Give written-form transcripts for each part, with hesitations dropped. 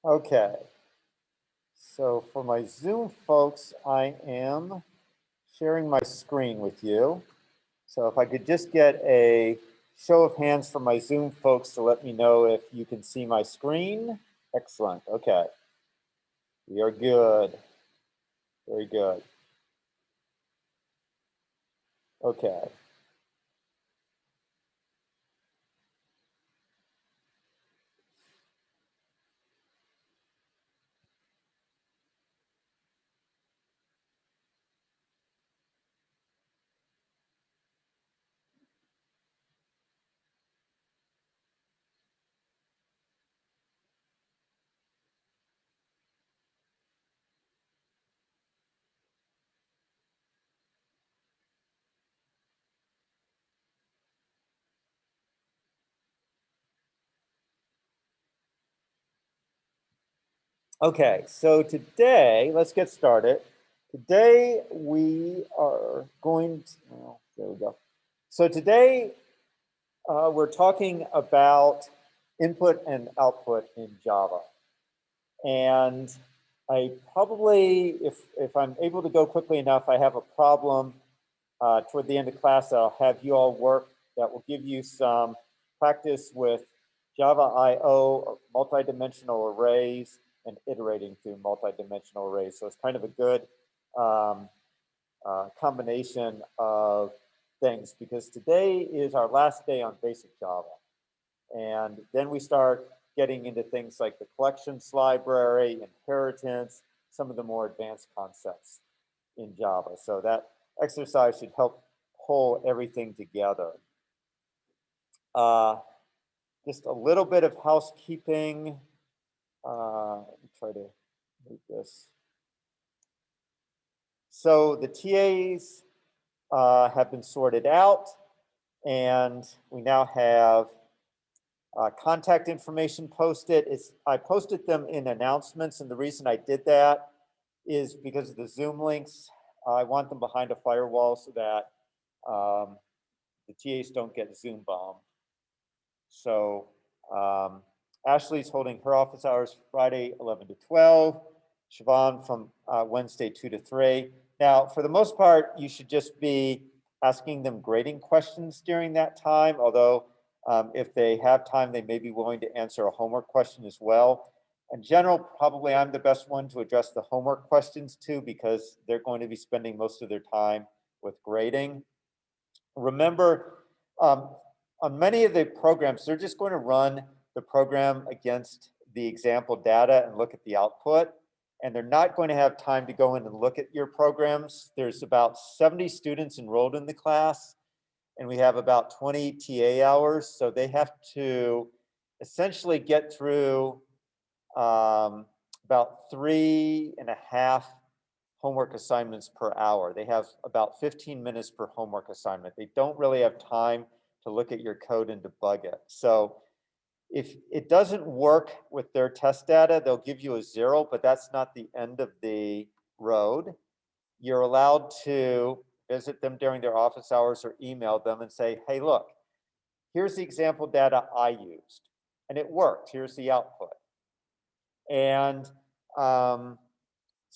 Okay, so for my Zoom folks, I am sharing my screen with you. So if I could just get a show of hands from my Zoom folks to let me know if you can see my screen. Excellent, okay. We are good, very good. Okay. Okay, so today, let's get started. Today we are going to, oh, there we go. So today we're talking about input and output in Java. And I probably, if I'm able to go quickly enough, I have a problem toward the end of class that I'll have you all work that will give you some practice with Java I/O, multidimensional arrays, and iterating through multidimensional arrays. So it's kind of a good combination of things because today is our last day on basic Java. And then we start getting into things like the collections library, inheritance, some of the more advanced concepts in Java. So that exercise should help pull everything together. Just a little bit of housekeeping. Let me try to move this. So the TAs have been sorted out, and we now have contact information posted. I posted them in announcements, and the reason I did that is because of the Zoom links. I want them behind a firewall so that the TAs don't get Zoom bombed. So Ashley's holding her office hours Friday 11 to 12. Siobhan from Wednesday 2 to 3. Now, for the most part, you should just be asking them grading questions during that time, although if they have time, they may be willing to answer a homework question as well. In general, probably I'm the best one to address the homework questions too, because they're going to be spending most of their time with grading. Remember, on many of the programs, they're just going to run the program against the example data and look at the output. And they're not going to have time to go in and look at your programs. There's about 70 students enrolled in the class, and we have about 20 TA hours. So they have to essentially get through about 3.5 homework assignments per hour. They have about 15 minutes per homework assignment. They don't really have time to look at your code and debug it. So if it doesn't work with their test data, they'll give you a 0, but that's not the end of the road. You're allowed to visit them during their office hours or email them and say, hey, look, here's the example data I used, and it worked. Here's the output. And so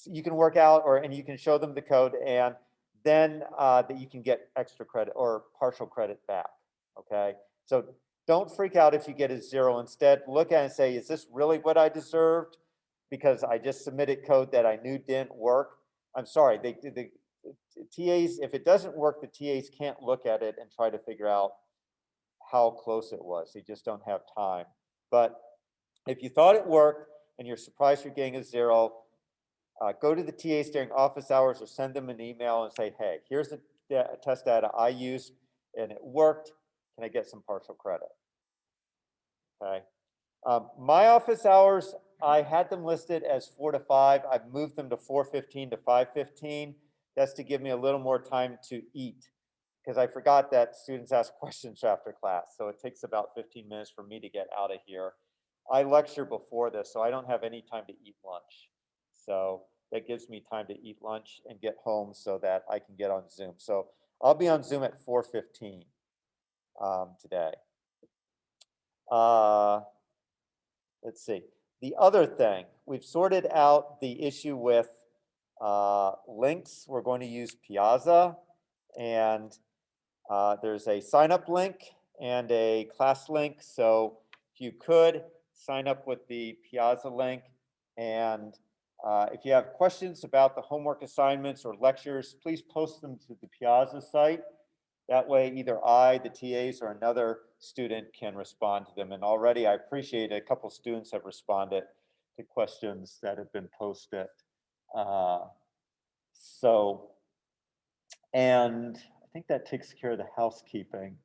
you can work out, and you can show them the code, and then that you can get extra credit or partial credit back. Okay, so don't freak out if you get a 0. Instead, look at it and say, is this really what I deserved? Because I just submitted code that I knew didn't work. I'm sorry, the TAs, if it doesn't work, the TAs can't look at it and try to figure out how close it was. They just don't have time. But if you thought it worked and you're surprised you're getting a 0, go to the TAs during office hours or send them an email and say, hey, here's the test data I used and it worked. Can I get some partial credit? Okay. My office hours, I had them listed as 4 to 5. I've moved them to 4:15 to 5:15. That's to give me a little more time to eat, because I forgot that students ask questions after class. So it takes about 15 minutes for me to get out of here. I lecture before this, so I don't have any time to eat lunch. So that gives me time to eat lunch and get home so that I can get on Zoom. So I'll be on Zoom at 4:15 today. Let's see. The other thing, we've sorted out the issue with links. We're going to use Piazza, and there's a sign up link and a class link. So if you could sign up with the Piazza link, and if you have questions about the homework assignments or lectures, please post them to the Piazza site. That way, either I, the TAs, or another student can respond to them. And already I appreciate a couple students have responded to questions that have been posted. And I think that takes care of the housekeeping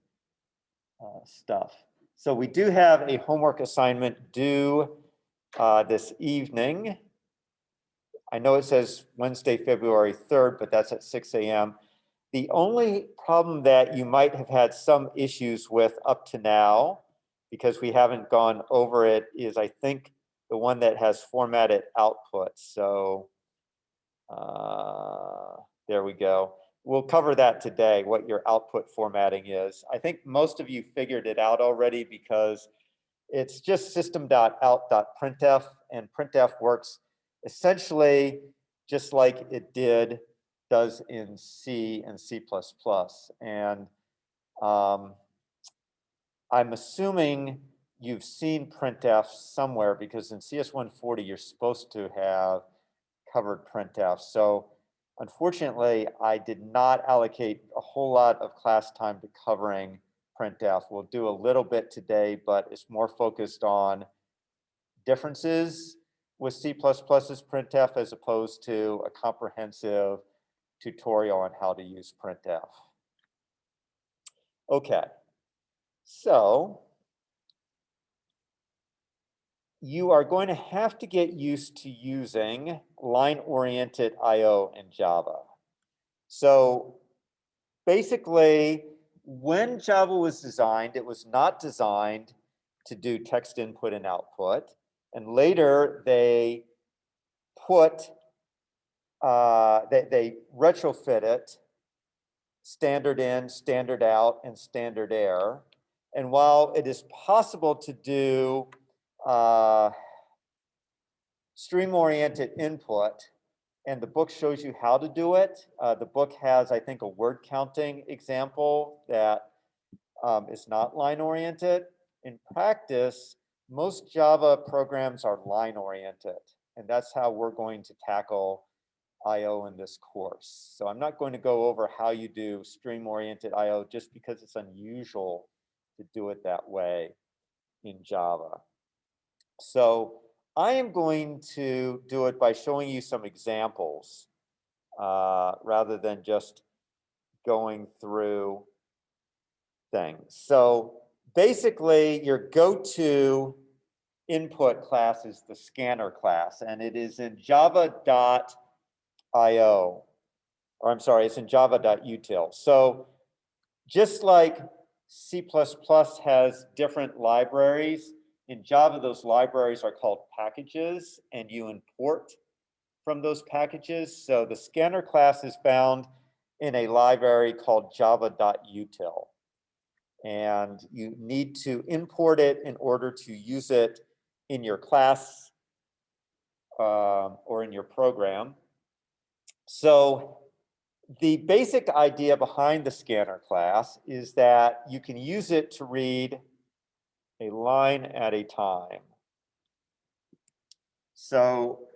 stuff. So we do have a homework assignment due this evening. I know it says Wednesday, February 3rd, but that's at 6 a.m. The only problem that you might have had some issues with up to now, because we haven't gone over it, is I think the one that has formatted output. So there we go. We'll cover that today, what your output formatting is. I think most of you figured it out already because it's just system.out.printf, and printf works essentially just like it does in C and C++. And I'm assuming you've seen printf somewhere, because in CS140 you're supposed to have covered printf. So unfortunately, I did not allocate a whole lot of class time to covering printf. We'll do a little bit today, but it's more focused on differences with C++'s printf as opposed to a comprehensive tutorial on how to use printf. Okay, so you are going to have to get used to using line-oriented I/O in Java. So basically, when Java was designed, it was not designed to do text input and output. And later they put, they retrofit it, standard in, standard out, and standard error. And while it is possible to do stream-oriented input, and the book shows you how to do it. The book has, I think, a word counting example that is not line-oriented. In practice, most Java programs are line-oriented, and that's how we're going to tackle I/O in this course. So I'm not going to go over how you do stream-oriented I/O just because it's unusual to do it that way in Java. So I am going to do it by showing you some examples rather than just going through things. So basically, your go-to input class is the scanner class, and it is in java.io, or I'm sorry, it's in java.util. So just like C++ has different libraries, in Java, those libraries are called packages, and you import from those packages. So the scanner class is found in a library called java.util. And you need to import it in order to use it in your class or in your program. So the basic idea behind the scanner class is that you can use it to read a line at a time. So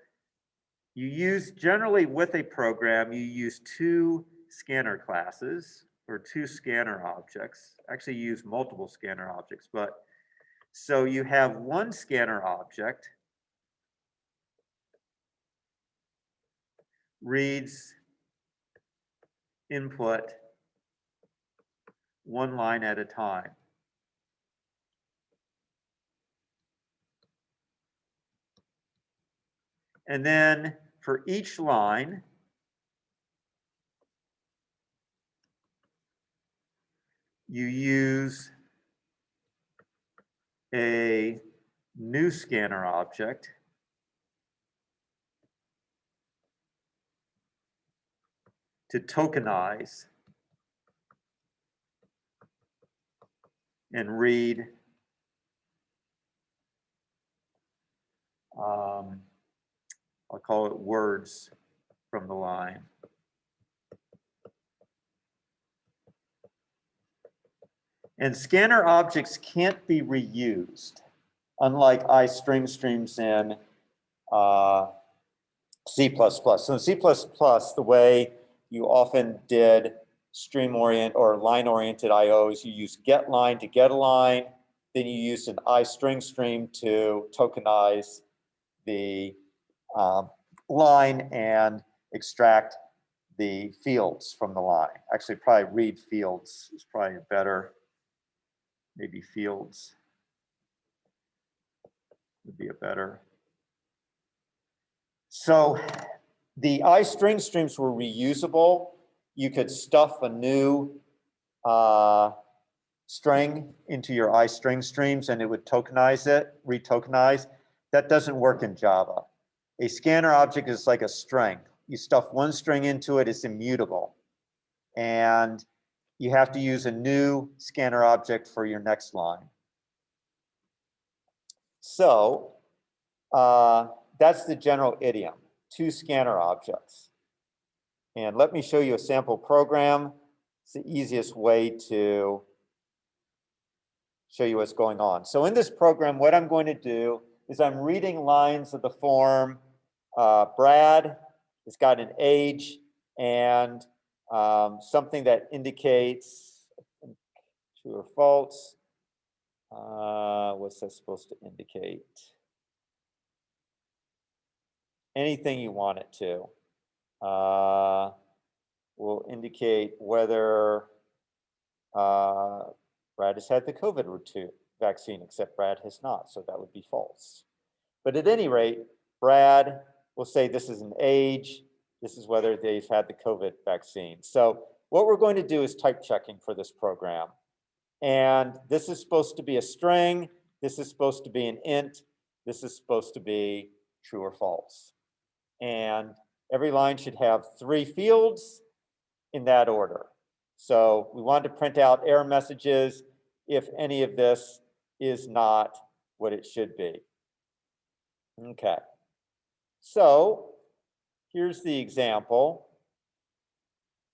you use, generally with a program, you use two scanner classes or two scanner objects. Actually, you use multiple scanner objects, but so you have one scanner object reads input one line at a time. And then for each line, you use a new scanner object to tokenize and read I'll call it words from the line. And scanner objects can't be reused, unlike string streams in C++. So in C++, the way you often did stream-oriented or line-oriented IOs, you use getLine to get a line, then you use an iString stream to tokenize the line and extract the fields from the line. Actually, probably read fields is probably better. Maybe fields would be a better. So the iString streams were reusable. You could stuff a new string into your iString streams and it would tokenize it, retokenize. That doesn't work in Java. A scanner object is like a string. You stuff one string into it, it's immutable. And you have to use a new scanner object for your next line. So that's the general idiom, two scanner objects. And let me show you a sample program. It's the easiest way to show you what's going on. So in this program, what I'm going to do is I'm reading lines of the form, Brad has got an age and something that indicates true or false. What's that supposed to indicate? Anything you want it to. Will indicate whether Brad has had the COVID vaccine, except Brad has not, so that would be false. But at any rate, Brad will say this is an age, this is whether they've had the COVID vaccine. So what we're going to do is type checking for this program. And this is supposed to be a string, this is supposed to be an int, this is supposed to be true or false. And every line should have 3 fields in that order. So we want to print out error messages if any of this is not what it should be. Okay. So here's the example.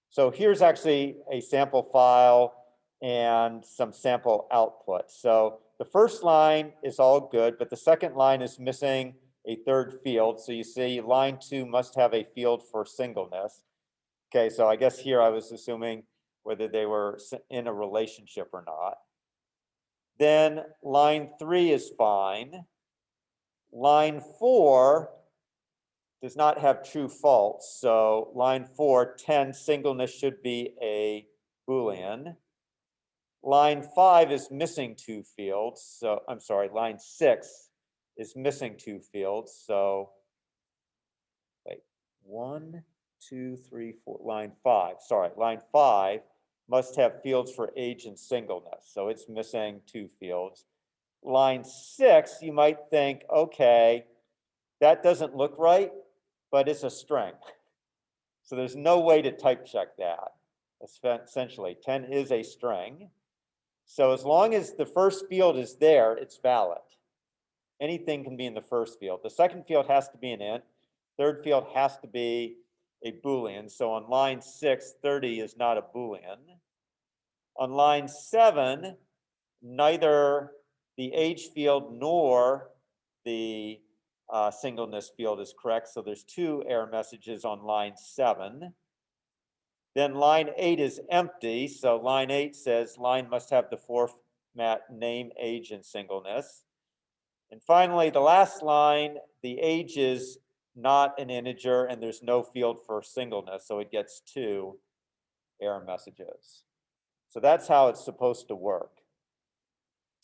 So here's actually a sample file and some sample output. So the first line is all good, but the second line is missing a 3rd field. So you see line 2 must have a field for singleness. Okay, so I guess here I was assuming whether they were in a relationship or not. Then line 3 is fine. Line 4 does not have true false. So line 4, 10 singleness should be a Boolean. Line 5 is missing 2 fields. So I'm sorry, line 6 is missing 2 fields. So wait, 1, 2, 3, 4, line 5. Sorry, line 5 must have fields for age and singleness. So it's missing 2 fields. Line 6, you might think, okay, that doesn't look right, but it's a string. So there's no way to type check that. Essentially, 10 is a string. So as long as the first field is there, it's valid. Anything can be in the first field. The second field has to be an int. Third field has to be a Boolean. So on line 6, 30 is not a Boolean. On line 7, neither the age field nor the singleness field is correct. So there's 2 error messages on line 7. Then line 8 is empty. So line 8 says line must have the format name, age, and singleness. And finally, the last line, the age is not an integer and there's no field for singleness. So it gets 2 error messages. So that's how it's supposed to work.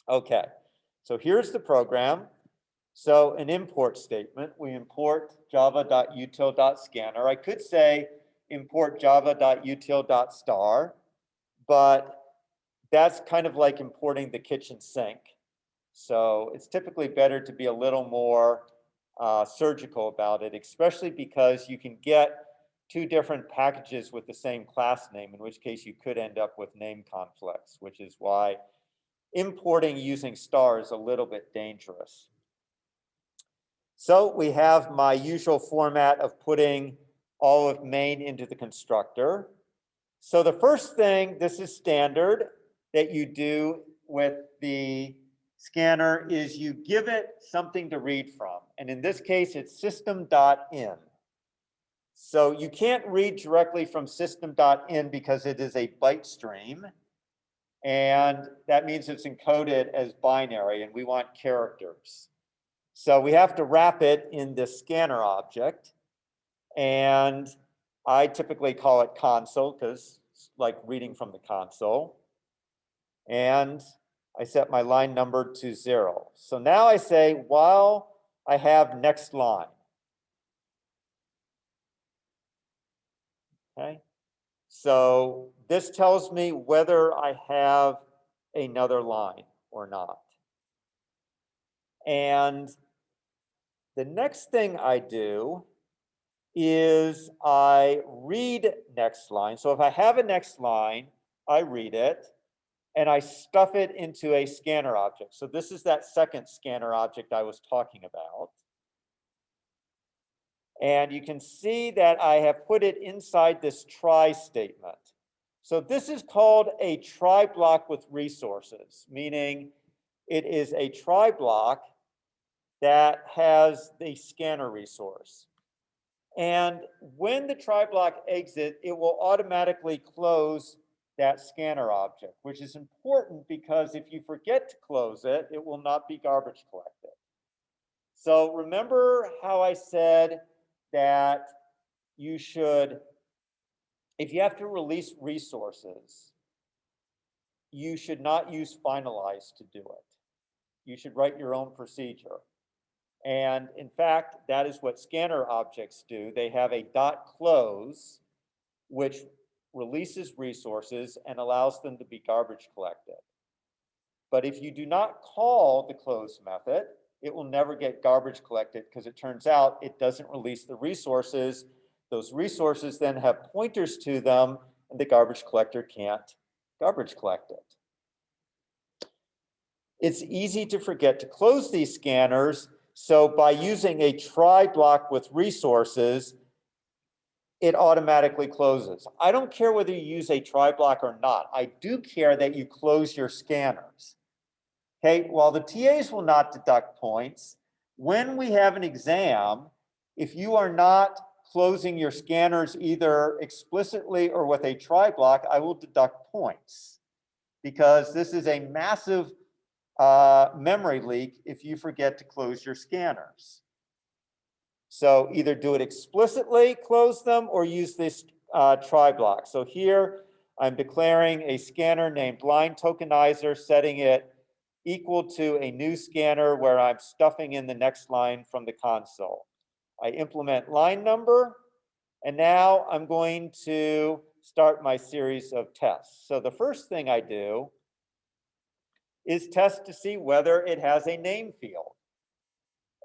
Okay, so here's the program. So an import statement, we import java.util.scanner. I could say import java.util.star, but that's kind of like importing the kitchen sink. So it's typically better to be a little more surgical about it, especially because you can get 2 different packages with the same class name, in which case you could end up with name conflicts, which is why importing using star is a little bit dangerous. So we have my usual format of putting all of main into the constructor. So the first thing, this is standard, that you do with the scanner is you give it something to read from. And in this case, it's system.in. So you can't read directly from system.in because it is a byte stream. And that means it's encoded as binary, and we want characters. So we have to wrap it in this scanner object. And I typically call it console because it's like reading from the console. And I set my line number to 0. So now I say, while I have next line. Okay. So this tells me whether I have another line or not. And the next thing I do is I read next line. So if I have a next line, I read it and I stuff it into a scanner object. So this is that second scanner object I was talking about. And you can see that I have put it inside this try statement. So this is called a try block with resources, meaning it is a try block that has the scanner resource. And when the try block exits, it will automatically close that scanner object, which is important because if you forget to close it, it will not be garbage collected. So remember how I said that you should, if you have to release resources, you should not use finalize to do it. You should write your own procedure. And in fact, that is what scanner objects do. They have a dot close, which releases resources and allows them to be garbage collected. But if you do not call the close method, it will never get garbage collected because it turns out it doesn't release the resources. Those resources then have pointers to them, and the garbage collector can't garbage collect it. It's easy to forget to close these scanners, so by using a try block with resources, it automatically closes. I don't care whether you use a try block or not. I do care that you close your scanners. Okay, while the TAs will not deduct points, when we have an exam, if you are not closing your scanners either explicitly or with a try block, I will deduct points because this is a massive memory leak if you forget to close your scanners. So either do it explicitly, close them, or use this try block. So here I'm declaring a scanner named line tokenizer, setting it equal to a new scanner where I'm stuffing in the next line from the console. I implement line number, and now I'm going to start my series of tests. So the first thing I do is test to see whether it has a name field.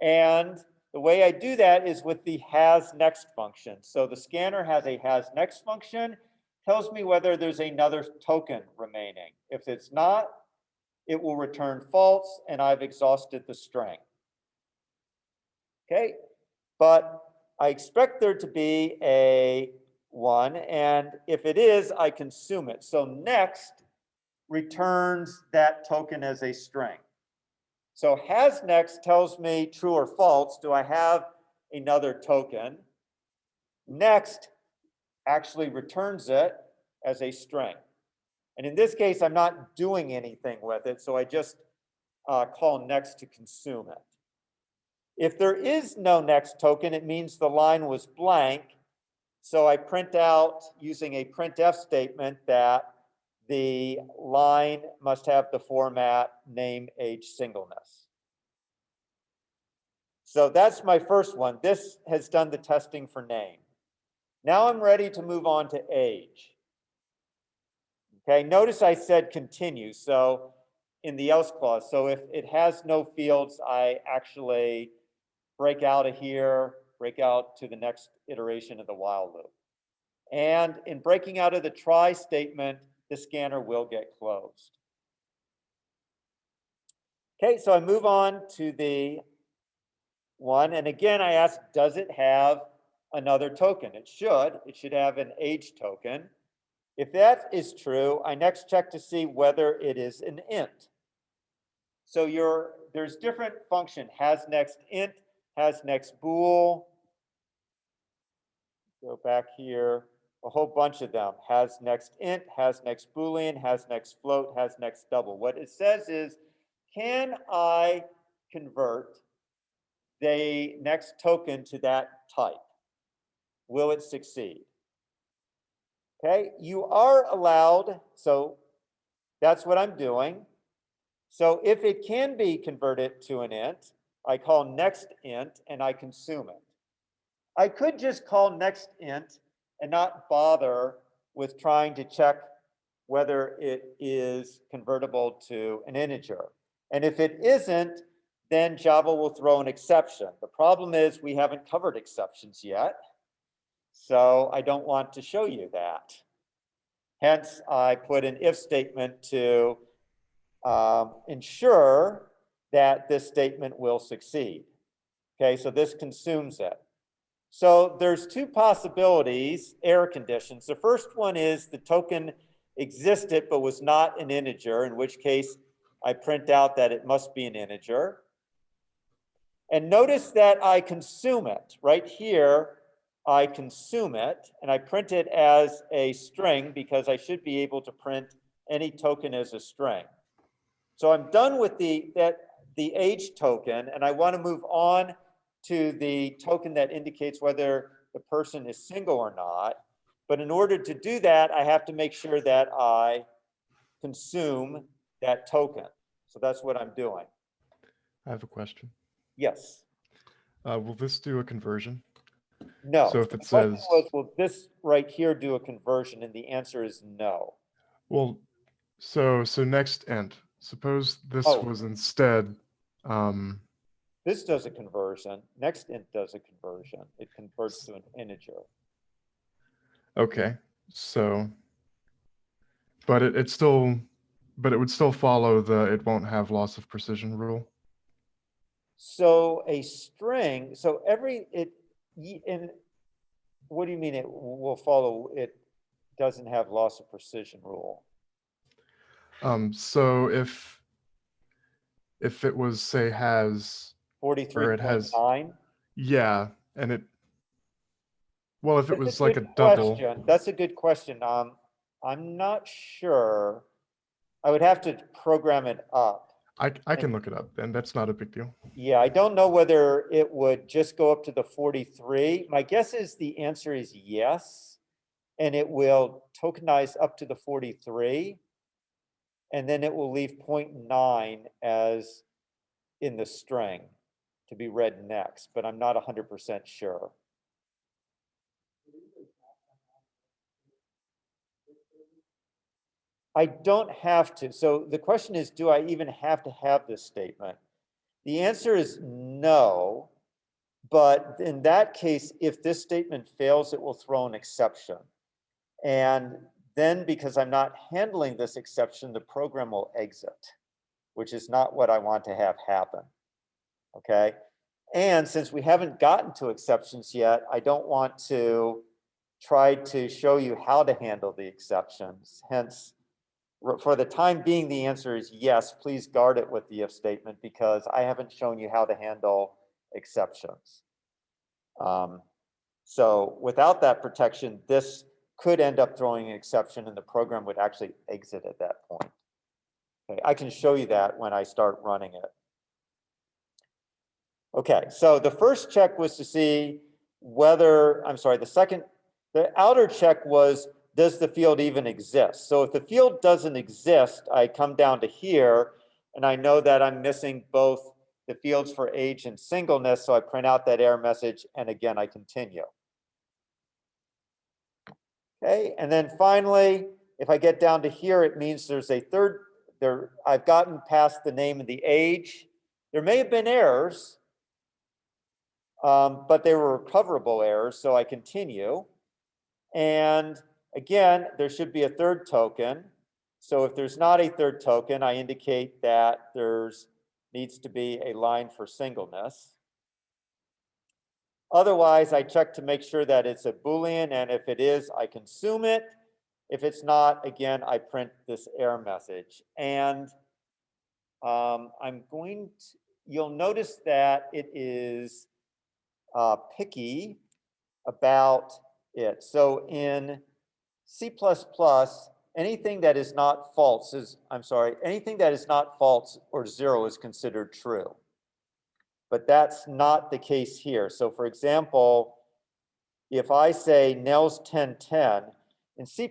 And the way I do that is with the has next function. So the scanner has a has next function, tells me whether there's another token remaining. If it's not, it will return false, and I've exhausted the string. Okay, but I expect there to be a one, and if it is, I consume it. So next returns that token as a string. So has next tells me true or false. Do I have another token? Next actually returns it as a string. And in this case, I'm not doing anything with it, so I just call next to consume it. If there is no next token, it means the line was blank. So I print out using a printf statement that the line must have the format name, age, singleness. So that's my first one. This has done the testing for name. Now I'm ready to move on to age. Okay, notice I said continue. So in the else clause, so if it has no fields, I actually break out of here, break out to the next iteration of the while loop. And in breaking out of the try statement, the scanner will get closed. Okay, so I move on to the one. And again, I ask, does it have another token? It should. It should have an age token. If that is true, I next check to see whether it is an int. So there's different function, has next int, has next bool. Go back here, a whole bunch of them. Has next int, has next boolean, has next float, has next double. What it says is, can I convert the next token to that type? Will it succeed? Okay, you are allowed, so that's what I'm doing. So if it can be converted to an int, I call next int and I consume it. I could just call next int and not bother with trying to check whether it is convertible to an integer. And if it isn't, then Java will throw an exception. The problem is we haven't covered exceptions yet, so I don't want to show you that. Hence, I put an if statement to ensure that this statement will succeed. Okay, so this consumes it. So there's two possibilities, error conditions. The first one is the token existed but was not an integer, in which case I print out that it must be an integer. And notice that I consume it. Right here, I consume it, and I print it as a string because I should be able to print any token as a string. So I'm done with the age token, and I want to move on to the token that indicates whether the person is single or not. But in order to do that, I have to make sure that I consume that token. So that's what I'm doing. I have a question. Yes. Will this do a conversion? No. So if it the question says, was, will this right here do a conversion? And the answer is no. well, so next int, suppose this Oh. was instead, This does a conversion. Next int does a conversion. It converts to an integer. okay, so, but it would still follow the it won't have loss of precision rule. So a string, so and what do you mean it will follow? It doesn't have loss of precision rule. So if it was, say, has, or it has, 43.9? yeah, and it, well, if it That's a was like a good double, question. That's a good question. I'm not sure. I would have to program it up. I can look it up, and that's not a big deal. Yeah, I don't know whether it would just go up to the 43. My guess is the answer is yes, and it will tokenize up to the 43, and then it will leave 0.9 as in the string to be read next, but I'm not 100% sure. I don't have to. So the question is, do I even have to have this statement? The answer is no, but in that case, if this statement fails, it will throw an exception. And then because I'm not handling this exception, the program will exit, which is not what I want to have happen. Okay. And since we haven't gotten to exceptions yet, I don't want to try to show you how to handle the exceptions. Hence, for the time being, the answer is yes, please guard it with the if statement because I haven't shown you how to handle exceptions. So without that protection, this could end up throwing an exception and the program would actually exit at that point. Okay, I can show you that when I start running it. Okay, so the first check was to see whether, the outer check was, does the field even exist? So if the field doesn't exist, I come down to here and I know that I'm missing both the fields for age and singleness, so I print out that error message and again I continue. Okay, and then finally, if I get down to here, it means there's a third, I've gotten past the name and the age. There may have been errors, but they were recoverable errors, so I continue. And again, there should be a third token. So if there's not a third token, I indicate that there's needs to be a line for singleness. Otherwise, I check to make sure that it's a Boolean, and if it is, I consume it. If it's not, again, I print this error message. And I'm going to, you'll notice that it is picky about it. So in C++, anything that is not false is, I'm sorry, anything that is not false or 0 is considered true. But that's not the case here. So for example, if I say Nels 1010, in C++,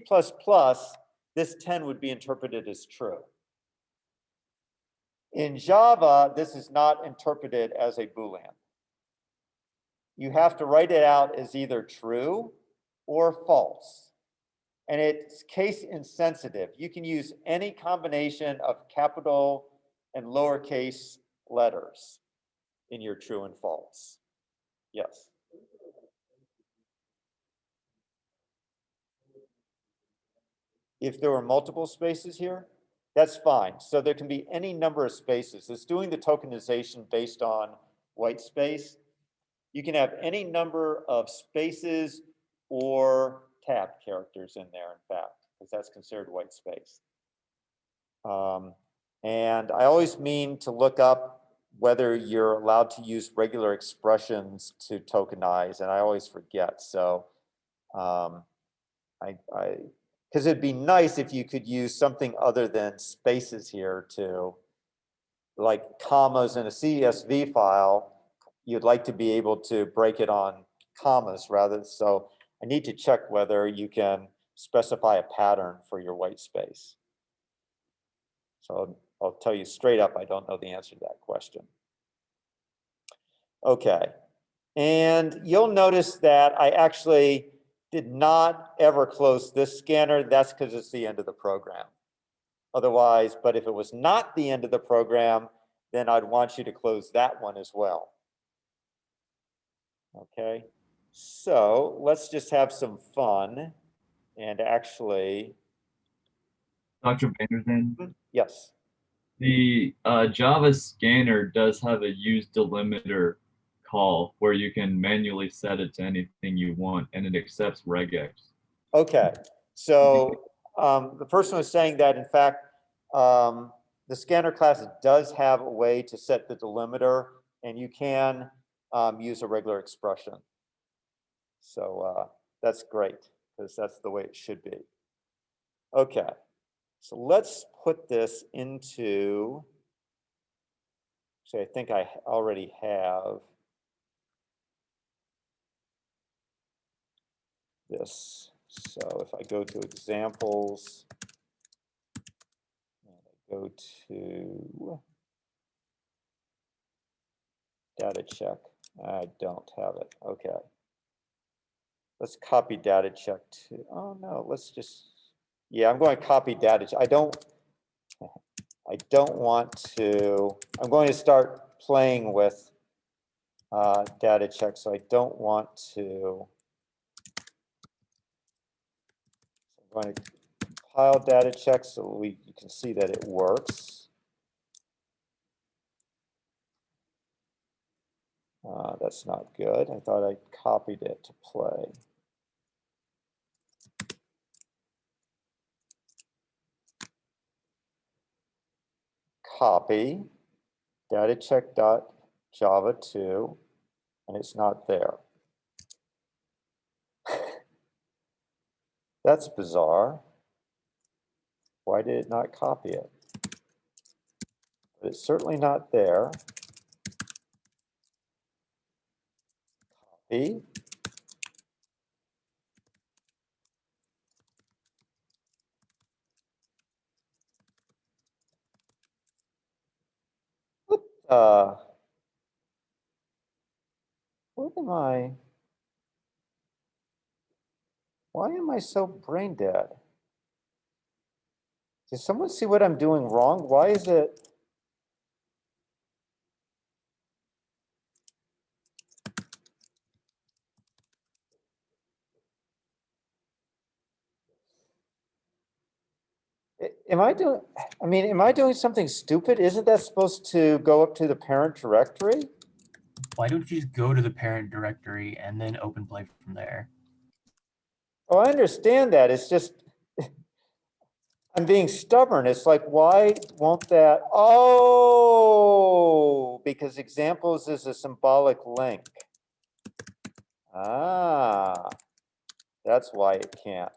this 10 would be interpreted as true. In Java, this is not interpreted as a Boolean. You have to write it out as either true or false. And it's case insensitive. You can use any combination of capital and lowercase letters in your true and false. Yes. If there were multiple spaces here, that's fine. So there can be any number of spaces. It's doing the tokenization based on white space. You can have any number of spaces or tab characters in there, in fact, because that's considered white space. And I always mean to look up whether you're allowed to use regular expressions to tokenize, and I always forget. So because it'd be nice if you could use something other than spaces here to, like commas in a CSV file, you'd like to be able to break it on commas rather. So I need to check whether you can specify a pattern for your white space. So I'll tell you straight up, I don't know the answer to that question. Okay, and you'll notice that I actually did not ever close this scanner. That's because it's the end of the program. Otherwise, but if it was not the end of the program, then I'd want you to close that one as well. Okay, so let's just have some fun and actually. Dr. Vanderzen, Yes. the Java scanner does have a use delimiter call where you can manually set it to anything you want, and it accepts regex. Okay, so the person was saying that, in fact, the scanner class does have a way to set the delimiter, and you can use a regular expression. So that's great, because that's the way it should be. Okay, so let's put this into, so I think I already have this. So if I go to examples, and I go to data check, I don't have it. Okay. Let's copy data check to, oh no, let's just, yeah, I'm going to copy data check. I don't want to, I'm going to start playing with data check, so I don't want to, I'm going to compile data check so you can see that it works. That's not good. I thought I copied it to play. Copy data check.java2, and it's not there. That's bizarre. Why did it not copy it? But it's certainly not there. Copy. What am I? Why am I so brain dead? Does someone see what I'm doing wrong? Why is it? Am I doing, I mean, am I doing something stupid? Isn't that supposed to go up to the parent directory? Why don't you just go to the parent directory and then open play from there? Oh, I understand that. It's just, I'm being stubborn. It's like, why won't that? Oh, because examples is a symbolic link. Ah, that's why it can't.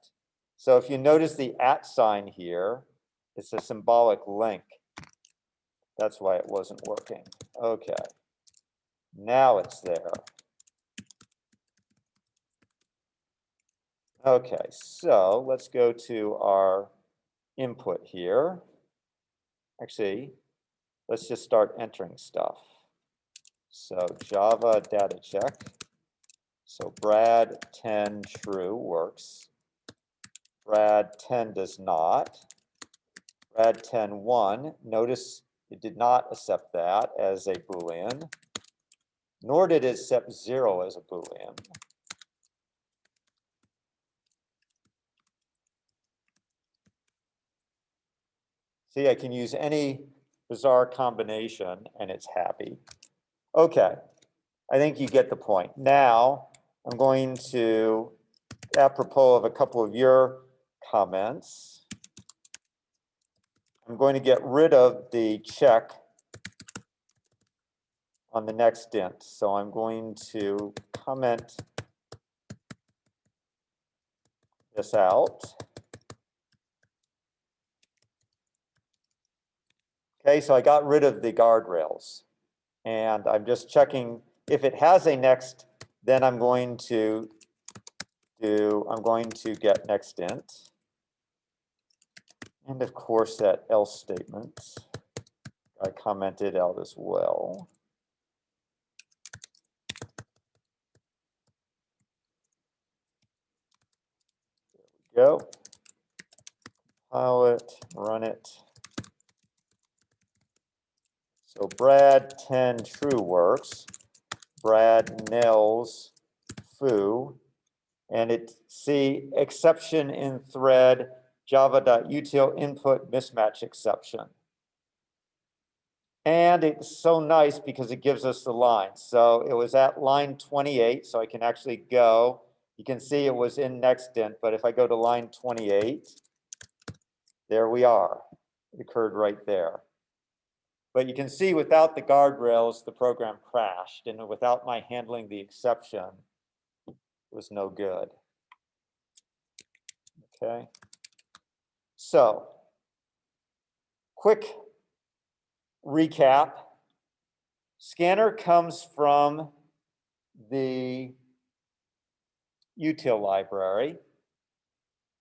So if you notice the @ sign here, it's a symbolic link. That's why it wasn't working. Okay. Now it's there. Okay, so let's go to our input here. Actually, let's just start entering stuff. So Java data check. So Brad 10 true works. Brad 10 does not. Brad 10 1, notice it did not accept that as a Boolean, nor did it accept 0 as a Boolean. See, I can use any bizarre combination and it's happy. Okay, I think you get the point. Now, I'm going to, apropos of a couple of your comments, I'm going to get rid of the check on the next int. So I'm going to comment this out. Okay, so I got rid of the guardrails. And I'm just checking if it has a next, then I'm going to get next int. And of course that else statement I commented out as well. There we go. Compile it, run it. So Brad 10 true works. Brad nils foo. And it, see, exception in thread java.util input mismatch exception. And it's so nice because it gives us the line. So it was at line 28, so I can actually go. You can see it was in next int, but if I go to line 28, there we are. It occurred right there. But you can see without the guardrails, the program crashed, and without my handling the exception, it was no good. Okay. So, quick recap. Scanner comes from the util library.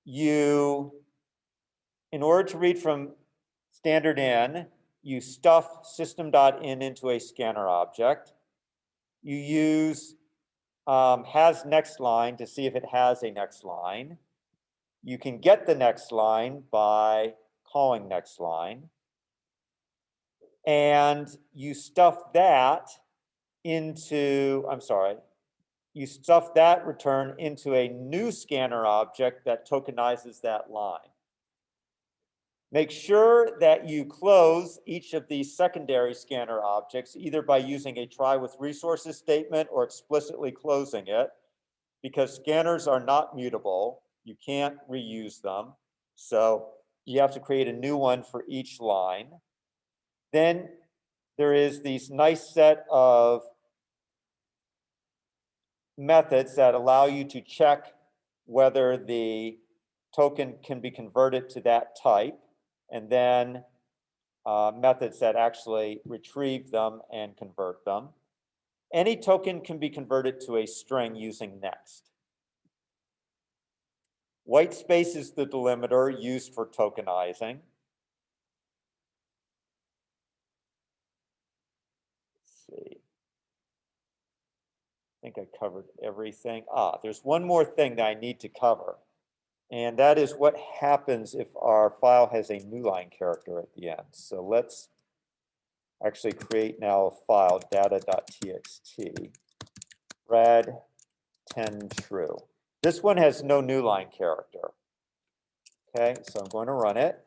You, in order to read from standard in, you stuff system.in into a scanner object. You use has next line to see if it has a next line. You can get the next line by calling next line. And you stuff that into, you stuff that return into a new scanner object that tokenizes that line. Make sure that you close each of these secondary scanner objects, either by using a try with resources statement or explicitly closing it, because scanners are not mutable. You can't reuse them. So you have to create a new one for each line. Then there is these nice set of methods that allow you to check whether the token can be converted to that type, and then methods that actually retrieve them and convert them. Any token can be converted to a string using next. White space is the delimiter used for tokenizing. Let's see. I think I covered everything. There's one more thing that I need to cover. And that is what happens if our file has a new line character at the end. So let's actually create now a file, data.txt, Brad 10 true. This one has no new line character. Okay, so I'm going to run it.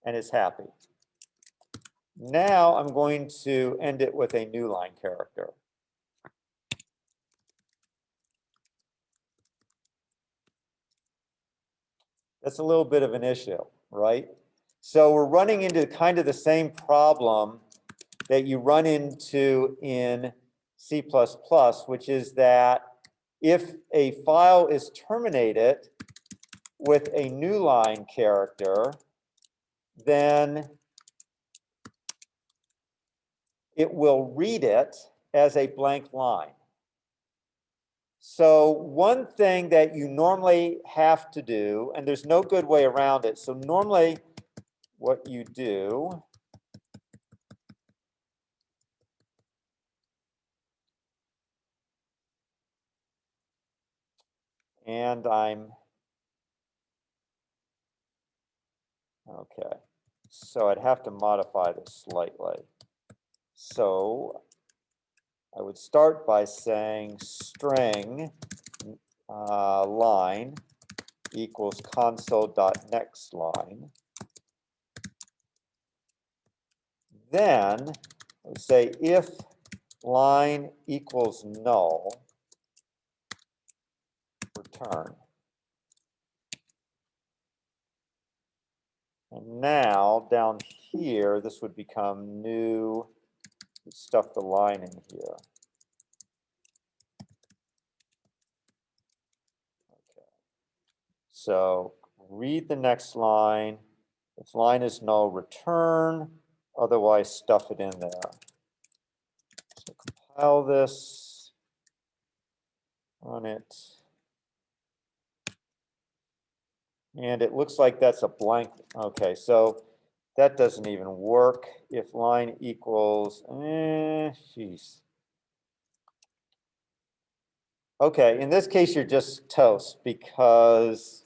and is happy. Now I'm going to end it with a new line character. That's a little bit of an issue, right? So we're running into kind of the same problem that you run into in C++, which is that if a file is terminated with a new line character, then it will read it as a blank line. So one thing that you normally have to do, and there's no good way around it, so normally what you do and I'm okay, so I'd have to modify this slightly. So I would start by saying string line equals console.next line. Then I would say if line equals null, return. And now down here, this would become new, stuff the line in here. Okay. So read the next line. If line is null, return. Otherwise, stuff it in there. So compile this, run it. And it looks like that's a blank. Okay, so that doesn't even work. If line equals, jeez. Okay, in this case, you're just toast because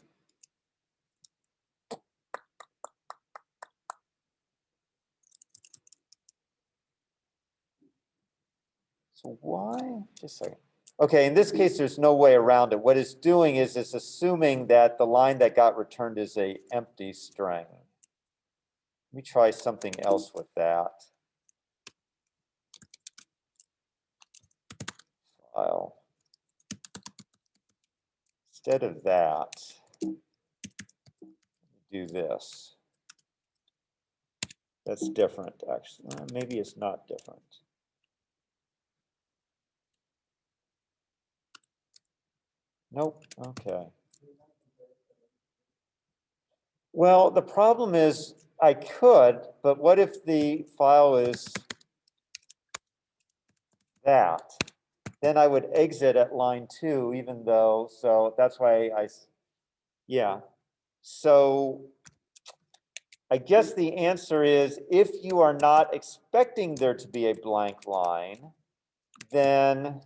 so why? Just a second. Okay, in this case, there's no way around it. What it's doing is it's assuming that the line that got returned is an empty string. Let me try something else with that. File. Instead of that, do this. That's different, actually. Maybe it's not different. Nope, okay. Well, the problem is I could, but what if the file is that? Then I would exit at line 2, even though, so that's why yeah. So I guess the answer is if you are not expecting there to be a blank line, then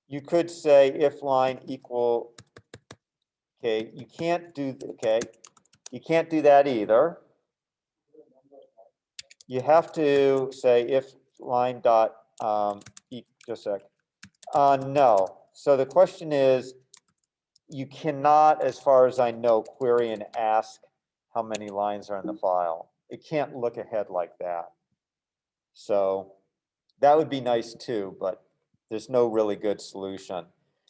you could say if line equal, okay, you can't do, okay, you can't do that either. You have to say if line dot, just a sec. No. So the question is, you cannot, as far as I know, query and ask how many lines are in the file. It can't look ahead like that. So that would be nice too, but there's no really good solution.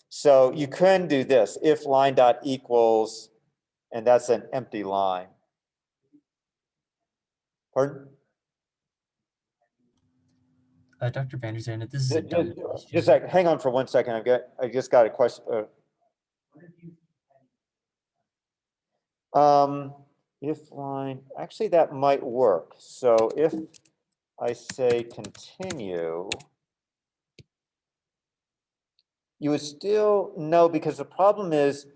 So you can do this, if line dot equals, and that's an empty line. Pardon? Dr. Van der Zanden, this is a dumb question. Just like, hang on for 1 second. I just got a question. If line, actually that might work. So if I say continue, you would still no, because the problem is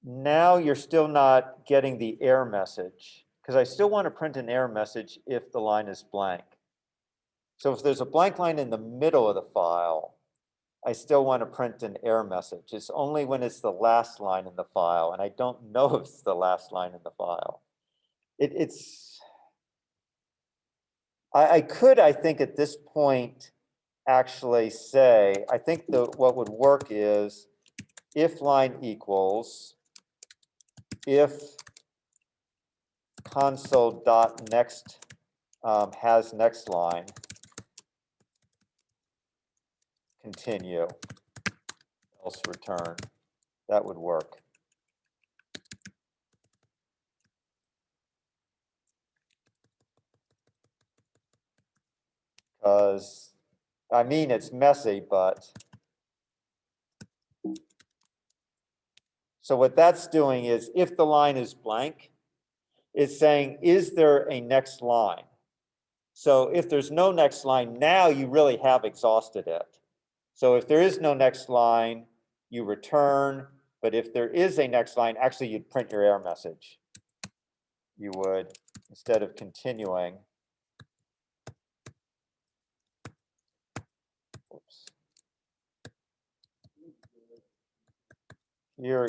now you're still not getting the error message, because I still want to print an error message if the line is blank. So if there's a blank line in the middle of the file, I still want to print an error message. It's only when it's the last line in the file, and I don't know if it's the last line in the file. I could, I think, at this point, actually say, I think what would work is if line equals if console dot next has next line, continue, else return. That would work. Because, I mean, it's messy, but. So what that's doing is if the line is blank, it's saying, is there a next line? So if there's no next line, now you really have exhausted it. So if there is no next line, you return. But if there is a next line, actually you'd print your error message. You would, instead of continuing, oops. Here,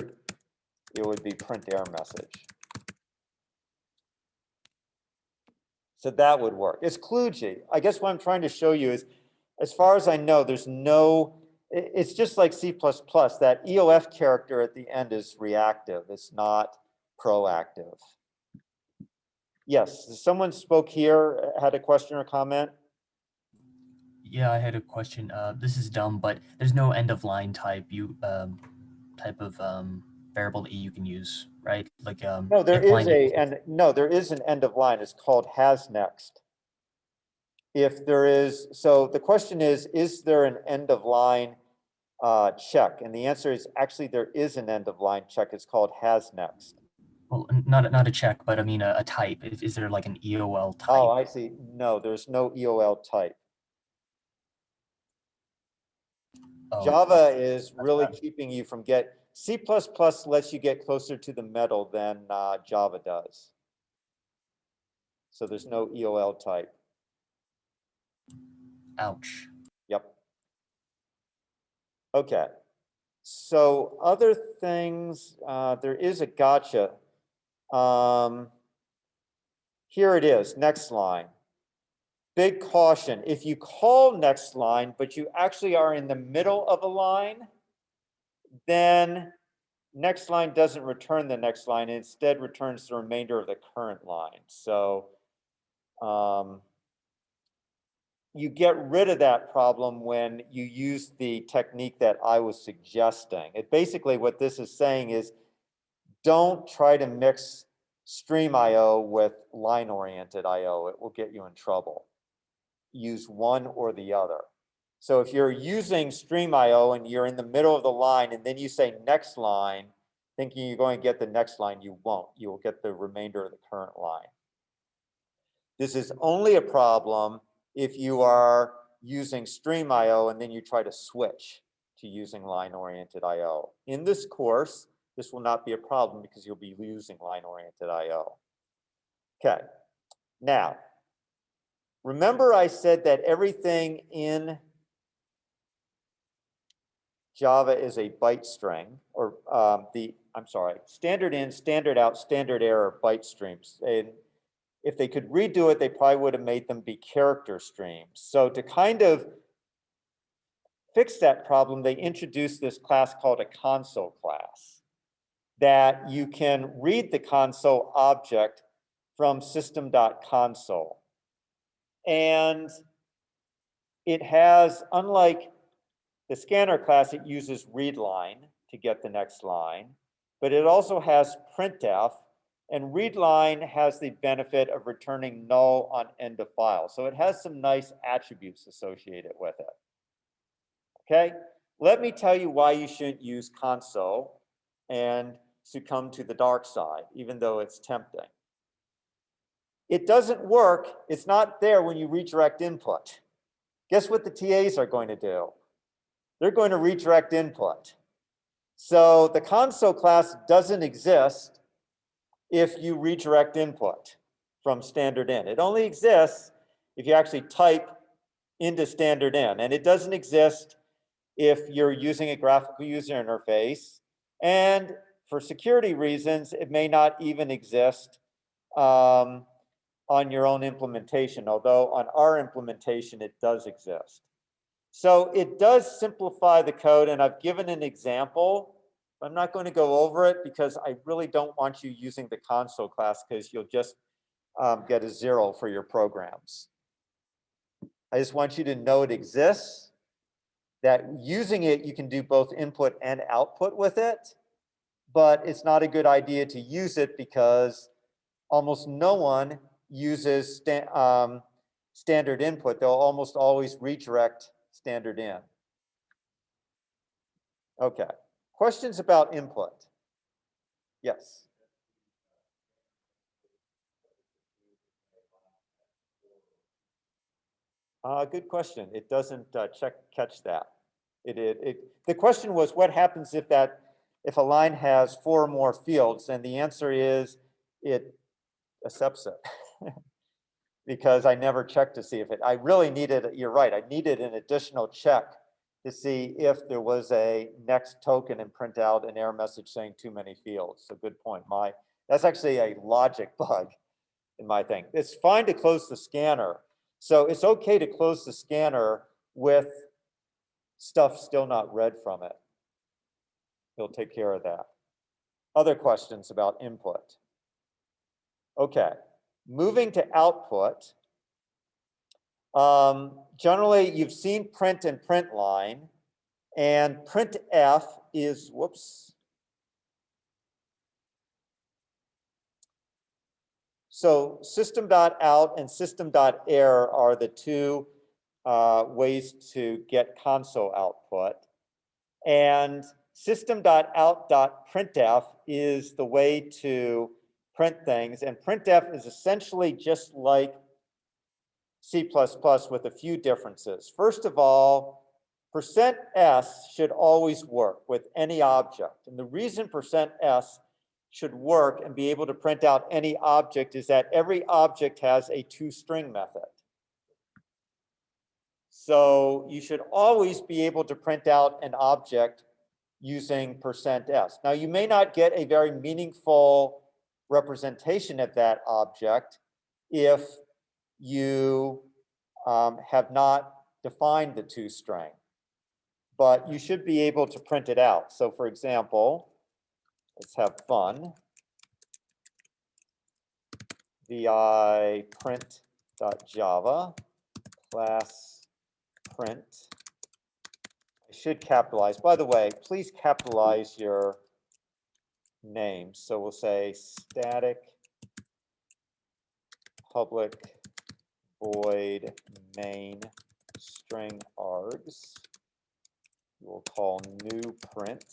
it would be print error message. So that would work. It's kludgy. I guess what I'm trying to show you is, as far as I know, there's no, it's just like C++, that EOF character at the end is reactive. It's not proactive. Yes, someone spoke here, had a question or comment? Yeah, I had a question. This is dumb, but there's no end of line type variable that you can use, right? Like No, there if is line equals- there is an end of line. It's called has next. If there is, so the question is there an end of line check? And the answer is actually there is an end of line check. It's called has next. well, not a check, but I mean a type. Is there like an EOL type? Oh, I see. No, there's no EOL type. Oh, Java is really keeping you from C++ lets you get closer to the metal than Java does. So there's no EOL type. ouch. Yep. Okay. So other things, there is a gotcha. Here it is, next line. Big caution, if you call next line, but you actually are in the middle of a line, then next line doesn't return the next line, it instead returns the remainder of the current line. So you get rid of that problem when you use the technique that I was suggesting. It basically, what this is saying is, don't try to mix stream IO with line-oriented IO. It will get you in trouble. Use one or the other. So if you're using stream IO and you're in the middle of the line and then you say next line, thinking you're going to get the next line, you won't. You will get the remainder of the current line. This is only a problem if you are using stream IO and then you try to switch to using line-oriented IO. In this course, this will not be a problem because you'll be using line-oriented IO. Okay, now, remember I said that everything in Java is a byte string, or standard in, standard out, standard error byte streams. And if they could redo it, they probably would have made them be character streams. So to kind of fix that problem, they introduced this class called a console class, that you can read the console object from system.console. And it has, unlike the scanner class, it uses readline to get the next line, but it also has printf, and readline has the benefit of returning null on end of file. So it has some nice attributes associated with it. Okay, let me tell you why you shouldn't use console and succumb to the dark side, even though it's tempting. It doesn't work, it's not there when you redirect input. Guess what the TAs are going to do? They're going to redirect input. So the console class doesn't exist if you redirect input from standard in. It only exists if you actually type into standard in, and it doesn't exist if you're using a graphical user interface. And for security reasons, it may not even exist on your own implementation, although on our implementation, it does exist. So it does simplify the code, and I've given an example I'm not going to go over it because I really don't want you using the console class because you'll just get a 0 for your programs. I just want you to know it exists, that using it, you can do both input and output with it, but it's not a good idea to use it because almost no one uses standard input. They'll almost always redirect standard in. Okay, questions about input? Yes. Good question. It doesn't catch that. The question was, what happens if a line has 4 or more fields? And the answer is it accepts it. Because I never checked to see if it, I really needed, you're right, I needed an additional check to see if there was a next token and print out an error message saying too many fields. So good point. That's actually a logic bug in my thing. It's fine to close the scanner. So it's okay to close the scanner with stuff still not read from it. It'll take care of that. Other questions about input? Okay, moving to output. Generally, you've seen print and print line, and printf is, whoops. So system.out and system.error are the two ways to get console output. And system.out.printf is the way to print things. And printf is essentially just like C++ with a few differences. First of all, %s should always work with any object. And the reason %s should work and be able to print out any object is that every object has a toString method. So you should always be able to print out an object using %s. Now you may not get a very meaningful representation of that object if you have not defined the toString, but you should be able to print it out. So for example, let's have fun. vi print.java class print. I should capitalize. By the way, please capitalize your names. So we'll say static public void main string args. We'll call new print.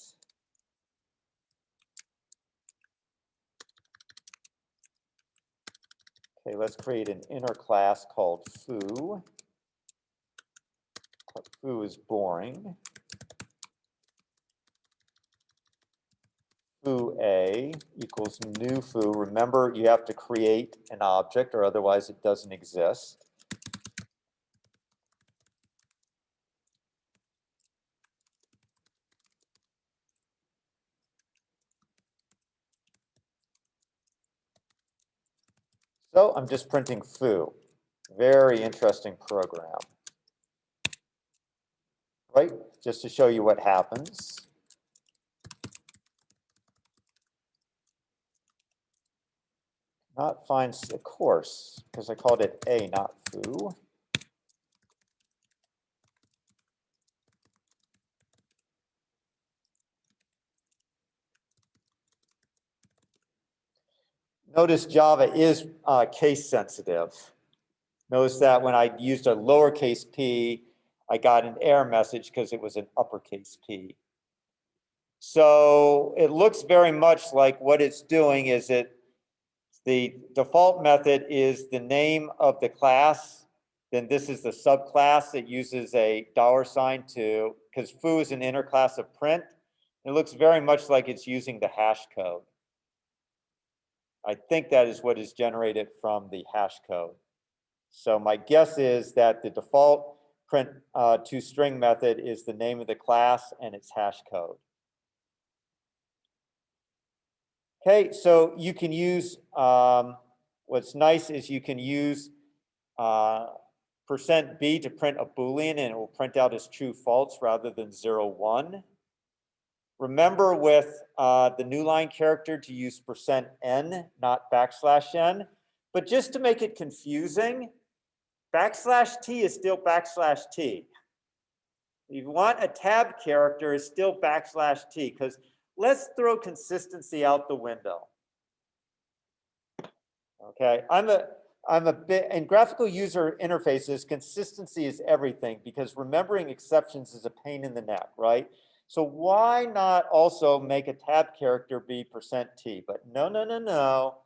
Okay, let's create an inner class called foo. Foo is boring. Foo a equals new foo. Remember, you have to create an object or otherwise it doesn't exist. So I'm just printing foo. Very interesting program. Right? Just to show you what happens. Not find a course, because I called it a, not foo. Notice Java is case sensitive. Notice that when I used a lowercase p, I got an error message because it was an uppercase p. So it looks very much like what it's doing is the default method is the name of the class. Then this is the subclass that uses a $sign to, because foo is an inner class of print. It looks very much like it's using the hash code. I think that is what is generated from the hash code. So my guess is that the default print toString method is the name of the class and its hash code. Okay, so you can use, what's nice is you can use %b to print a Boolean and it will print out as true false rather than 0, 1. Remember with the new line character to use %n, not \n. But just to make it confusing, \t is still \t. If you want a tab character, it's still \t, because let's throw consistency out the window. Okay, I'm a bit, in graphical user interfaces, consistency is everything, because remembering exceptions is a pain in the neck, right? So why not also make a tab character be %t? But no, no, no, no.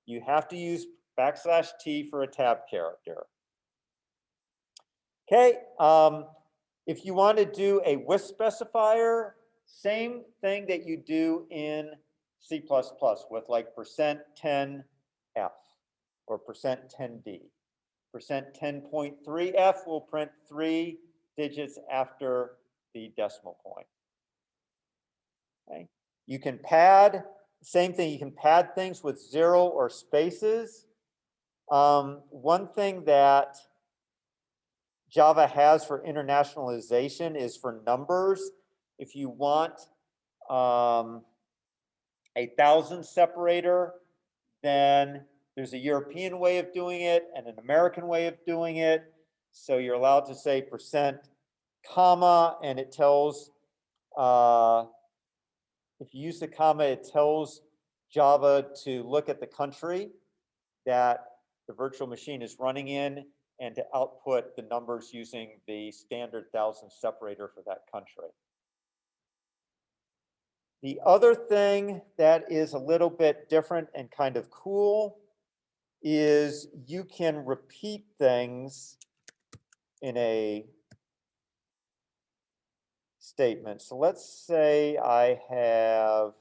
You have to use \t for a tab character. Okay, if you want to do a with specifier, same thing that you do in C++ with like %10f or %10d. %10.3f will print 3 digits after the decimal point. Okay. You can pad, same thing, you can pad things with 0 or spaces. One thing that Java has for internationalization is for numbers. If you want a 1000 separator, then there's a European way of doing it and an American way of doing it. So you're allowed to say %, comma, and it tells, if you use the comma, it tells Java to look at the country that the virtual machine is running in and to output the numbers using the standard 1000 separator for that country. The other thing that is a little bit different and kind of cool is you can repeat things in a statement. So let's say I have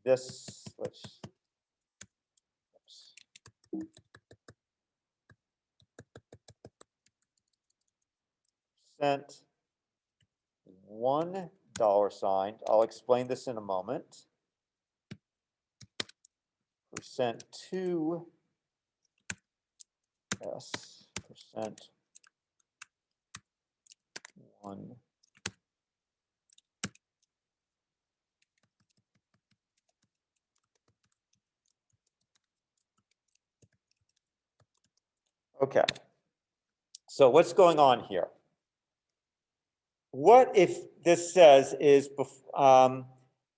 this, sent $1. I'll explain this in a moment. %2 s %1. Okay. So what's going on here? What if this says is,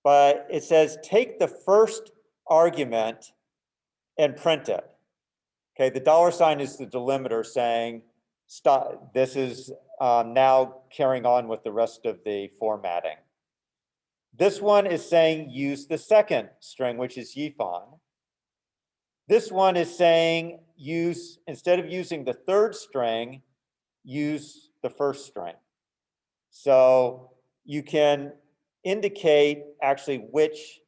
but it says take the first argument and print it. Okay, the $sign is the delimiter saying, stop, this is now carrying on with the rest of the formatting. This one is saying use the second string, which is yfon. This one is saying use, instead of using the third string, use the first string. So you can indicate actually which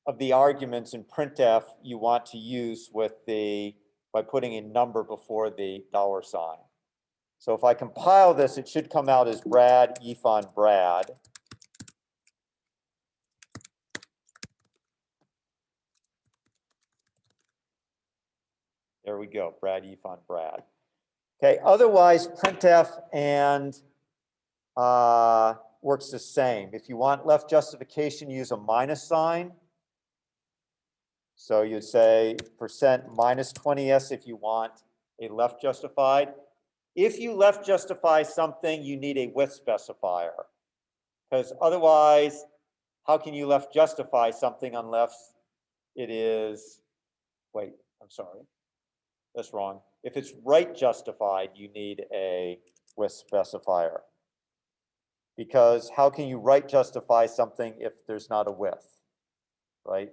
of the arguments in printf you want to use with the, by putting a number before the $sign. So if I compile this, it should come out as Brad, yfon Brad. There we go, Brad, yfon Brad. Okay, otherwise printf and works the same. If you want left justification, use a -sign. So you'd say %-20s if you want a left justified. If you left justify something, you need a with specifier. Because otherwise, how can you left justify something unless it is, wait, I'm sorry, that's wrong. If it's right justified, you need a with specifier. Because how can you right justify something if there's not a with, right?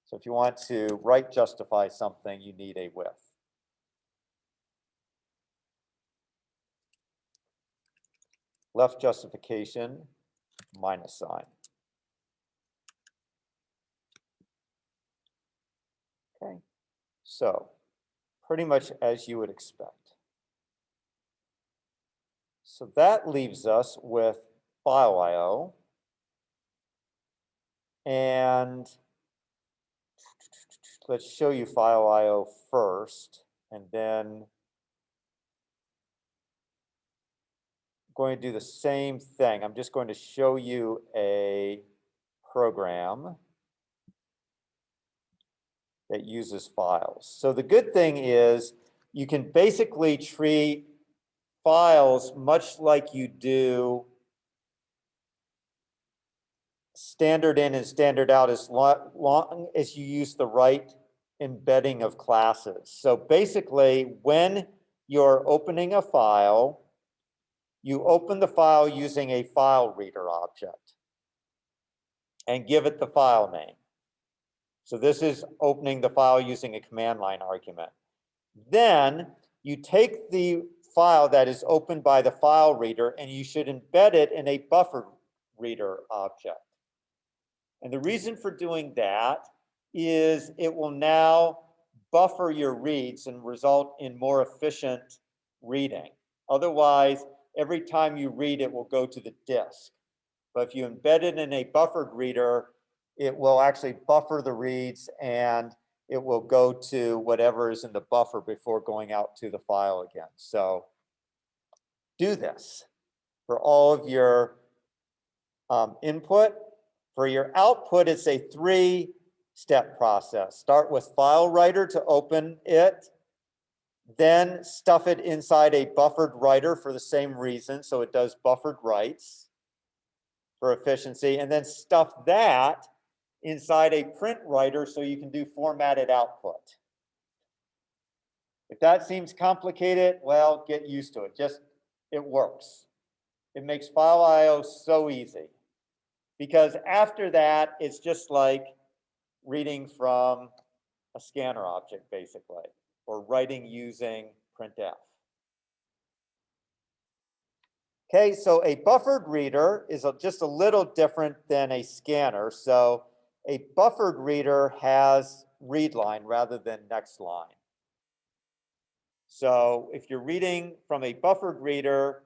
So if you want to right justify something, you need a with. Left justification, -sign. Okay, so pretty much as you would expect. So that leaves us with file I/O. And let's show you file I/O first, and then going to do the same thing. I'm just going to show you a program that uses files. So the good thing is you can basically treat files much like you do standard in and standard out as long as you use the right embedding of classes. So basically, when you're opening a file, you open the file using a file reader object and give it the file name. So this is opening the file using a command line argument. Then you take the file that is opened by the file reader and you should embed it in a buffer reader object. And the reason for doing that is it will now buffer your reads and result in more efficient reading. Otherwise, every time you read, it will go to the disk. But if you embed it in a buffered reader, it will actually buffer the reads and it will go to whatever is in the buffer before going out to the file again. So do this for all of your input. For your output, it's a 3-step process. Start with file writer to open it, then stuff it inside a buffered writer for the same reason, so it does buffered writes for efficiency, and then stuff that inside a print writer so you can do formatted output. If that seems complicated, well, get used to it. Just, it works. It makes file I/O so easy. Because after that, it's just like reading from a scanner object, basically, or writing using printf. Okay, so a buffered reader is just a little different than a scanner. So a buffered reader has read line rather than next line. So if you're reading from a buffered reader,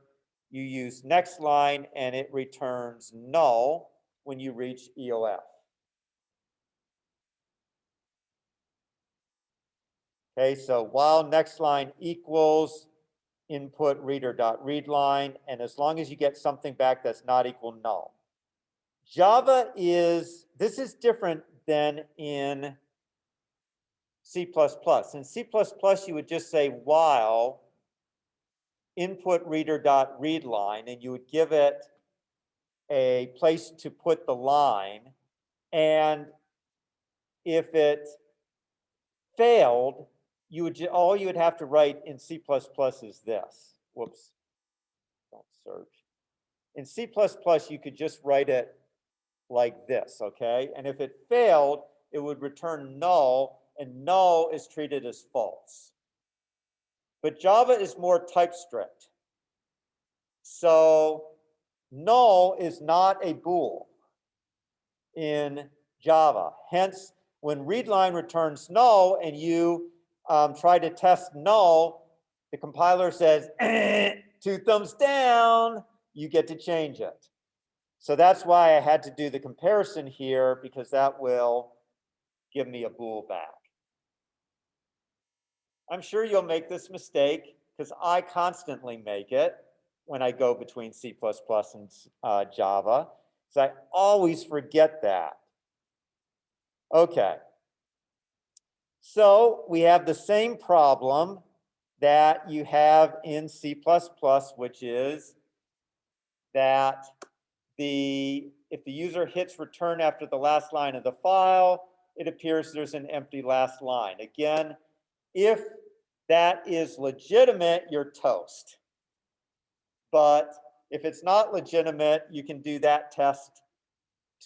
you use next line and it returns null when you reach EOF. Okay, so while next line equals input reader.readline, and as long as you get something back that's not equal null. Java this is different than in C++. In C++, you would just say while input reader.readline, and you would give it a place to put the line, and if it failed, all you would have to write in C++ is this. Whoops, don't search. In C++, you could just write it like this, okay? And if it failed, it would return null, and null is treated as false. But Java is more type strict. So null is not a bool in Java. Hence, when readline returns null and you try to test null, the compiler says, 2 thumbs down, you get to change it. So that's why I had to do the comparison here, because that will give me a bool back. I'm sure you'll make this mistake, because I constantly make it when I go between C++ and Java. So I always forget that. Okay. So we have the same problem that you have in C++, which is that if the user hits return after the last line of the file, it appears there's an empty last line. Again, if that is legitimate, you're toast. But if it's not legitimate, you can do that test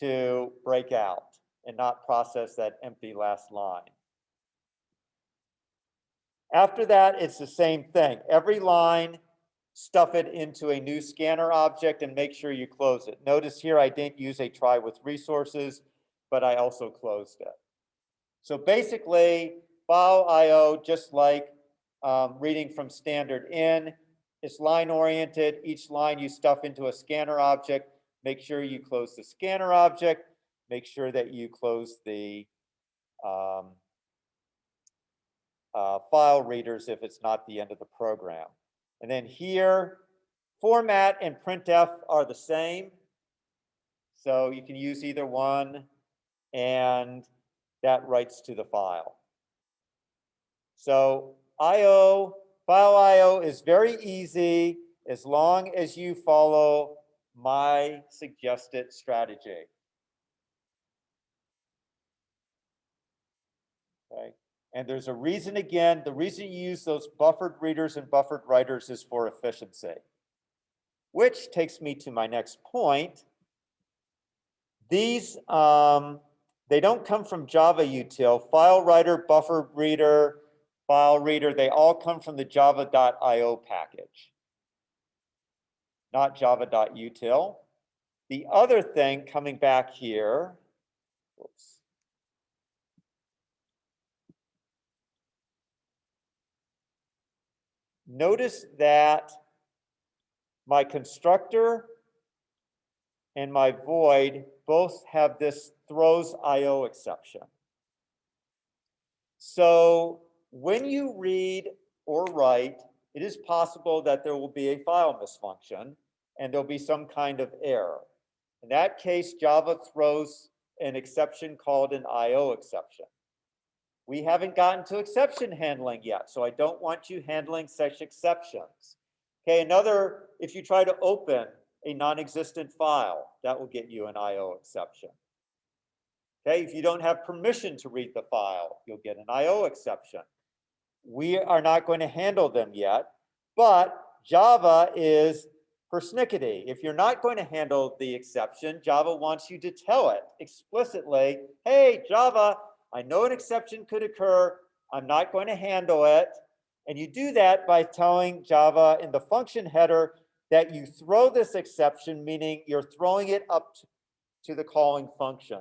to break out and not process that empty last line. After that, it's the same thing. Every line, stuff it into a new scanner object and make sure you close it. Notice here I didn't use a try with resources, but I also closed it. So basically, file I/O, just like reading from standard in, is line oriented. Each line you stuff into a scanner object. Make sure you close the scanner object. Make sure that you close the file readers if it's not the end of the program. And then here, format and printf are the same. So you can use either one, and that writes to the file. So file IO is very easy as long as you follow my suggested strategy. Okay. And there's a reason, again, the reason you use those buffered readers and buffered writers is for efficiency. Which takes me to my next point. These, they don't come from Java util. File writer, buffer reader, file reader, they all come from the java.io package, not java.util. The other thing coming back here, whoops. Notice that my constructor and my void both have this throws IO exception. So when you read or write, it is possible that there will be a file misfunction and there'll be some kind of error. In that case, Java throws an exception called an IO exception. We haven't gotten to exception handling yet, so I don't want you handling such exceptions. Okay, if you try to open a non-existent file, that will get you an IO exception. Okay, if you don't have permission to read the file, you'll get an IO exception. We are not going to handle them yet, but Java is persnickety. If you're not going to handle the exception, Java wants you to tell it explicitly, hey, Java, I know an exception could occur. I'm not going to handle it. And you do that by telling Java in the function header that you throw this exception, meaning you're throwing it up to the calling function.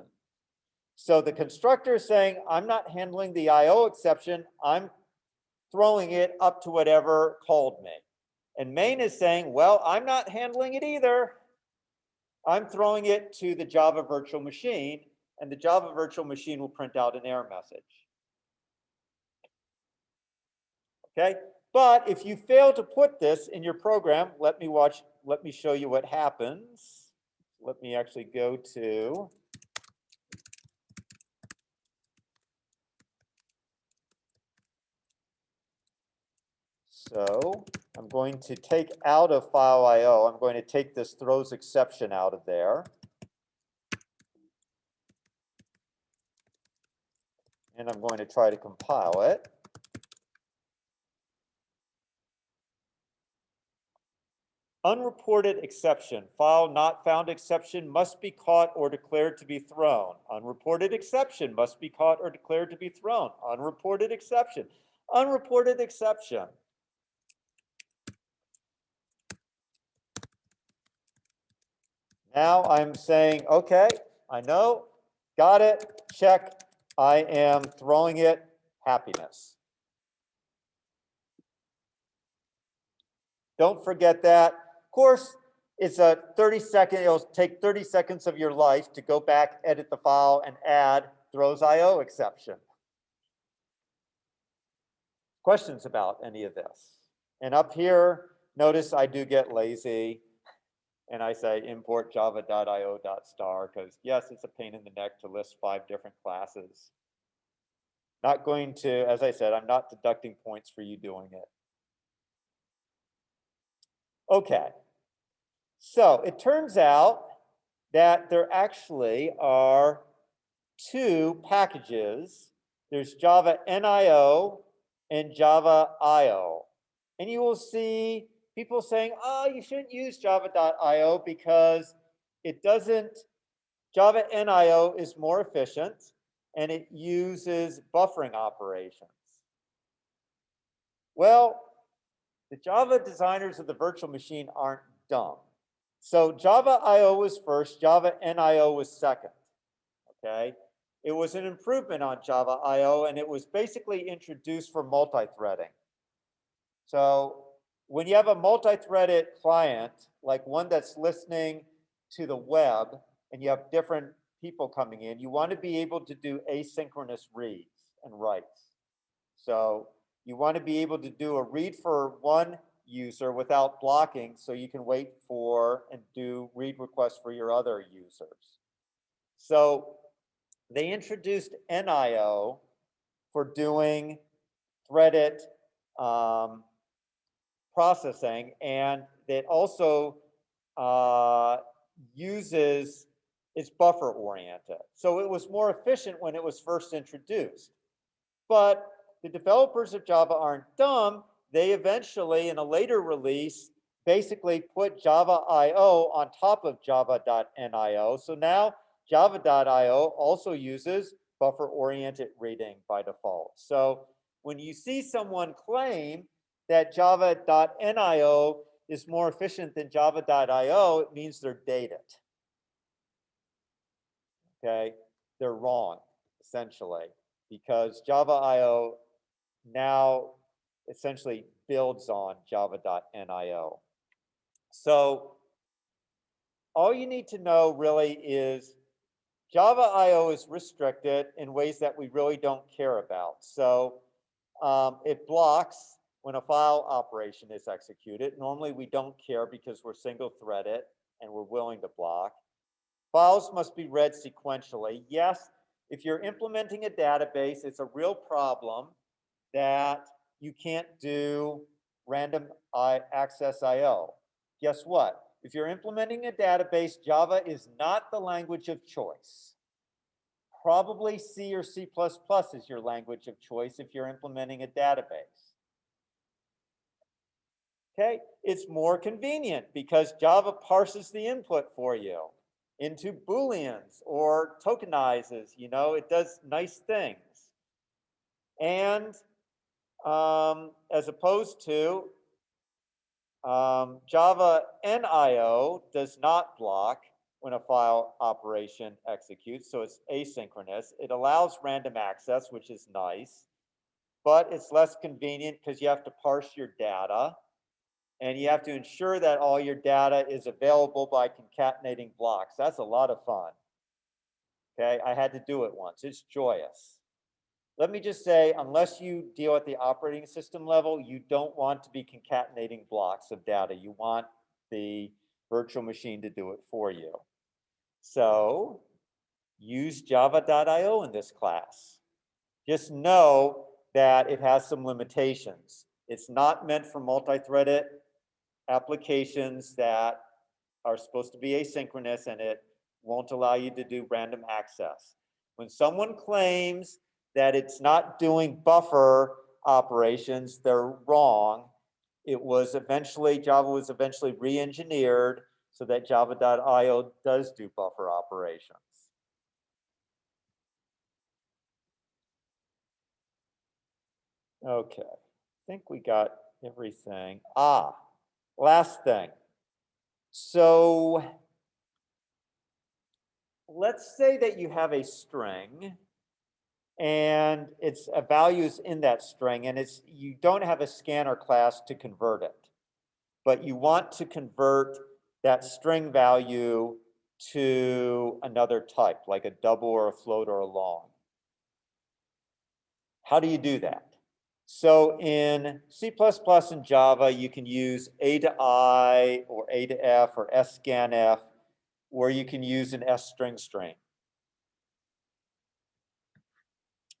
So the constructor is saying, I'm not handling the IO exception. I'm throwing it up to whatever called me. And main is saying, well, I'm not handling it either. I'm throwing it to the Java virtual machine, and the Java virtual machine will print out an error message. Okay, but if you fail to put this in your program, let me show you what happens. Let me actually go to so I'm going to take out of file IO, I'm going to take this throws exception out of there. And I'm going to try to compile it. Unreported exception, file not found exception must be caught or declared to be thrown. Unreported exception must be caught or declared to be thrown. Unreported exception. Unreported exception. Now I'm saying, okay, I know, got it, check. I am throwing it, happiness. Don't forget that. Of course, it's a 30-second, it'll take 30 seconds of your life to go back, edit the file, and add throws IO exception. Questions about any of this? And up here, notice I do get lazy, and I say import java.io.star, because yes, it's a pain in the neck to list 5 different classes. Not going to, as I said, I'm not deducting points for you doing it. Okay, so it turns out that there actually are 2 packages. There's Java NIO and Java IO. And you will see people saying, oh, you shouldn't use java.io because it doesn't, Java NIO is more efficient and it uses buffering operations. Well, the Java designers of the virtual machine aren't dumb. So Java IO was first, Java NIO was second. Okay, it was an improvement on Java IO, and it was basically introduced for multi-threading. So when you have a multi-threaded client, like one that's listening to the web, and you have different people coming in, you want to be able to do asynchronous reads and writes. So you want to be able to do a read for one user without blocking, so you can wait for and do read requests for your other users. So they introduced NIO for doing threaded processing, and it also uses, it's buffer oriented. So it was more efficient when it was first introduced. But the developers of Java aren't dumb. They eventually, in a later release, basically put Java.io on top of Java.nio. So now Java.io also uses buffer-oriented reading by default. So when you see someone claim that Java.nio is more efficient than Java.io, it means they're dated. Okay, they're wrong, essentially, because Java.io now essentially builds on Java.nio. So all you need to know really is Java.io is restricted in ways that we really don't care about. So it blocks when a file operation is executed. Normally we don't care because we're single threaded and we're willing to block. Files must be read sequentially. Yes, if you're implementing a database, it's a real problem that you can't do random access IO. Guess what? If you're implementing a database, Java is not the language of choice. Probably C or C++ is your language of choice if you're implementing a database. Okay, it's more convenient because Java parses the input for you into Booleans or tokenizes, you know, it does nice things. And as opposed to Java NIO does not block when a file operation executes, so it's asynchronous. It allows random access, which is nice, but it's less convenient because you have to parse your data, and you have to ensure that all your data is available by concatenating blocks. That's a lot of fun. Okay, I had to do it once. It's joyous. Let me just say, unless you deal at the operating system level, you don't want to be concatenating blocks of data. You want the virtual machine to do it for you. So use java.io in this class. Just know that it has some limitations. It's not meant for multi-threaded applications that are supposed to be asynchronous, and it won't allow you to do random access. When someone claims that it's not doing buffer operations, they're wrong. It was eventually, Java was eventually re-engineered so that java.io does do buffer operations. Okay, I think we got everything. Last thing. So let's say that you have a string and it's a values in that string, and it's, you don't have a scanner class to convert it, but you want to convert that string value to another type, like a double or a float or a long. How do you do that? So in C++ and Java, you can use A to I or A to F or scanf, or you can use an string string.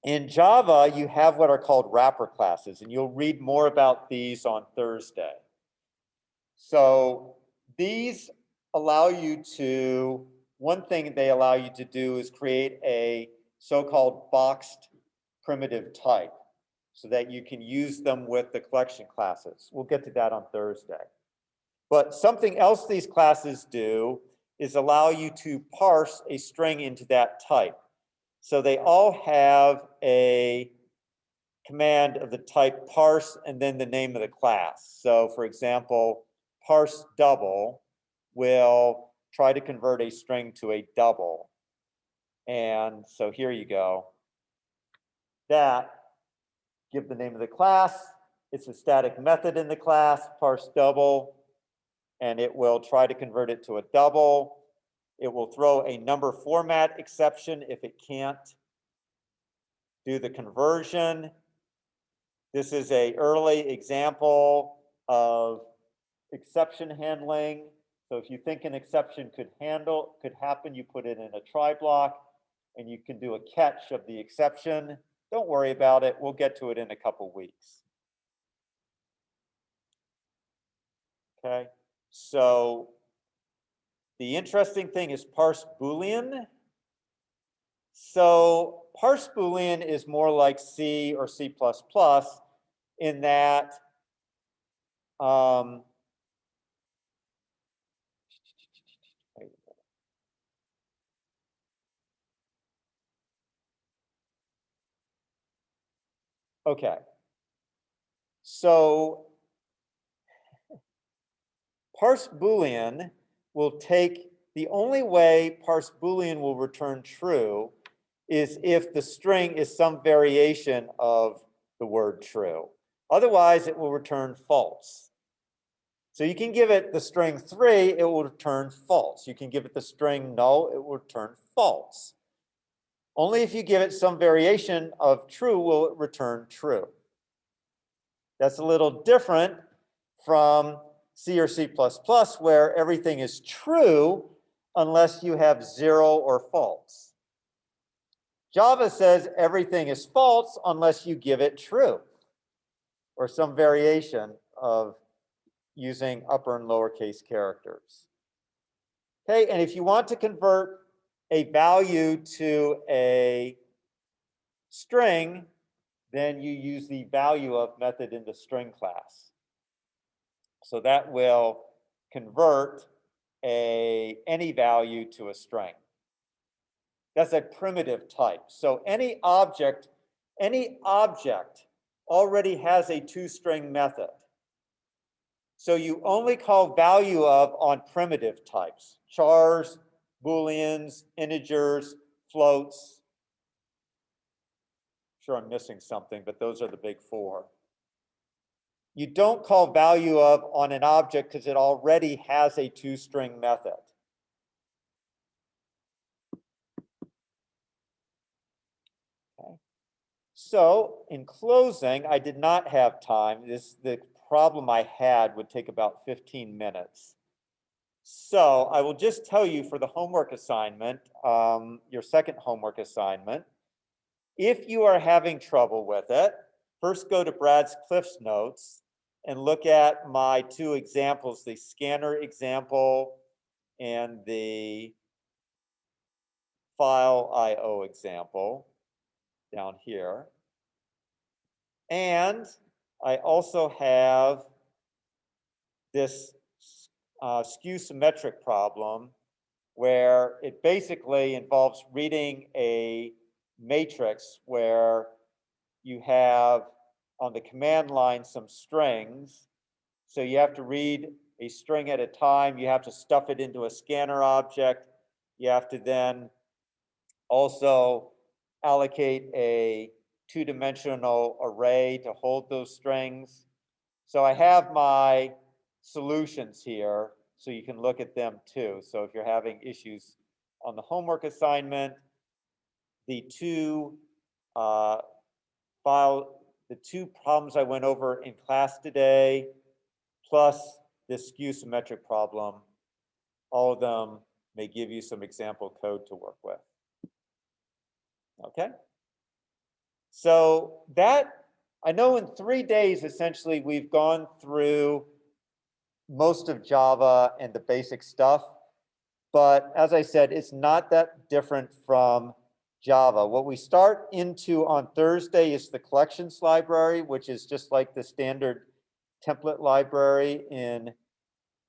In Java, you have what are called wrapper classes, and you'll read more about these on Thursday. So these allow you to, one thing they allow you to do is create a so-called boxed primitive type so that you can use them with the collection classes. We'll get to that on Thursday. But something else these classes do is allow you to parse a string into that type. So they all have a command of the type parse and then the name of the class. So for example, parse double will try to convert a string to a double. And so here you go. That, give the name of the class. It's a static method in the class, parse double, and it will try to convert it to a double. It will throw a number format exception if it can't do the conversion. This is an early example of exception handling. So if you think an exception could happen, you put it in a try block and you can do a catch of the exception. Don't worry about it. We'll get to it in a couple weeks. Okay, so the interesting thing is parse Boolean. So parse Boolean is more like C or C++ in that okay, so parse Boolean will take, the only way parse Boolean will return true is if the string is some variation of the word true. Otherwise, it will return false. So you can give it the string 3, it will return false. You can give it the string null, it will return false. Only if you give it some variation of true will it return true. That's a little different from C or C++, where everything is true unless you have 0 or false. Java says everything is false unless you give it true or some variation of using upper and lowercase characters. Okay, and if you want to convert a value to a string, then you use the value of method in the string class. So that will convert any value to a string. That's a primitive type. So any object already has a toString method. So you only call value of on primitive types, chars, booleans, integers, floats. Sure, I'm missing something, but those are the big 4. You don't call value of on an object because it already has a toString method. Okay. So in closing, I did not have time. The problem I had would take about 15 minutes. So I will just tell you for the homework assignment, your second homework assignment, if you are having trouble with it, first go to Brad's Cliff's Notes and look at my 2 examples, the scanner example and the file IO example down here. And I also have this skew symmetric problem where it basically involves reading a matrix where you have on the command line some strings. So you have to read a string at a time. You have to stuff it into a scanner object. You have to then also allocate a 2-dimensional array to hold those strings. So I have my solutions here so you can look at them too. So if you're having issues on the homework assignment, the 2 problems I went over in class today, plus this skew symmetric problem, all of them may give you some example code to work with. Okay? So that, I know in 3 days, essentially, we've gone through most of Java and the basic stuff. But as I said, it's not that different from Java. What we start into on Thursday is the collections library, which is just like the standard template library in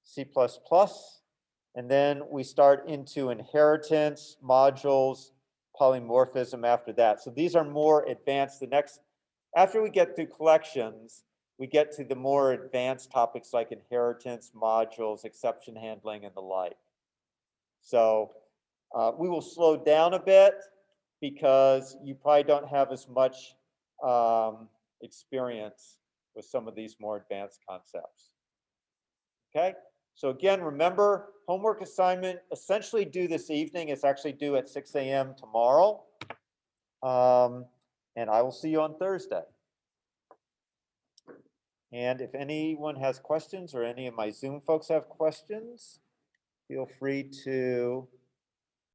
C++. And then we start into inheritance, modules, polymorphism after that. So these are more advanced. After we get through collections, we get to the more advanced topics like inheritance, modules, exception handling, and the like. So we will slow down a bit because you probably don't have as much experience with some of these more advanced concepts. Okay, so again, remember, homework assignment essentially due this evening. It's actually due at 6 a.m. tomorrow. And I will see you on Thursday. And if anyone has questions or any of my Zoom folks have questions, feel free to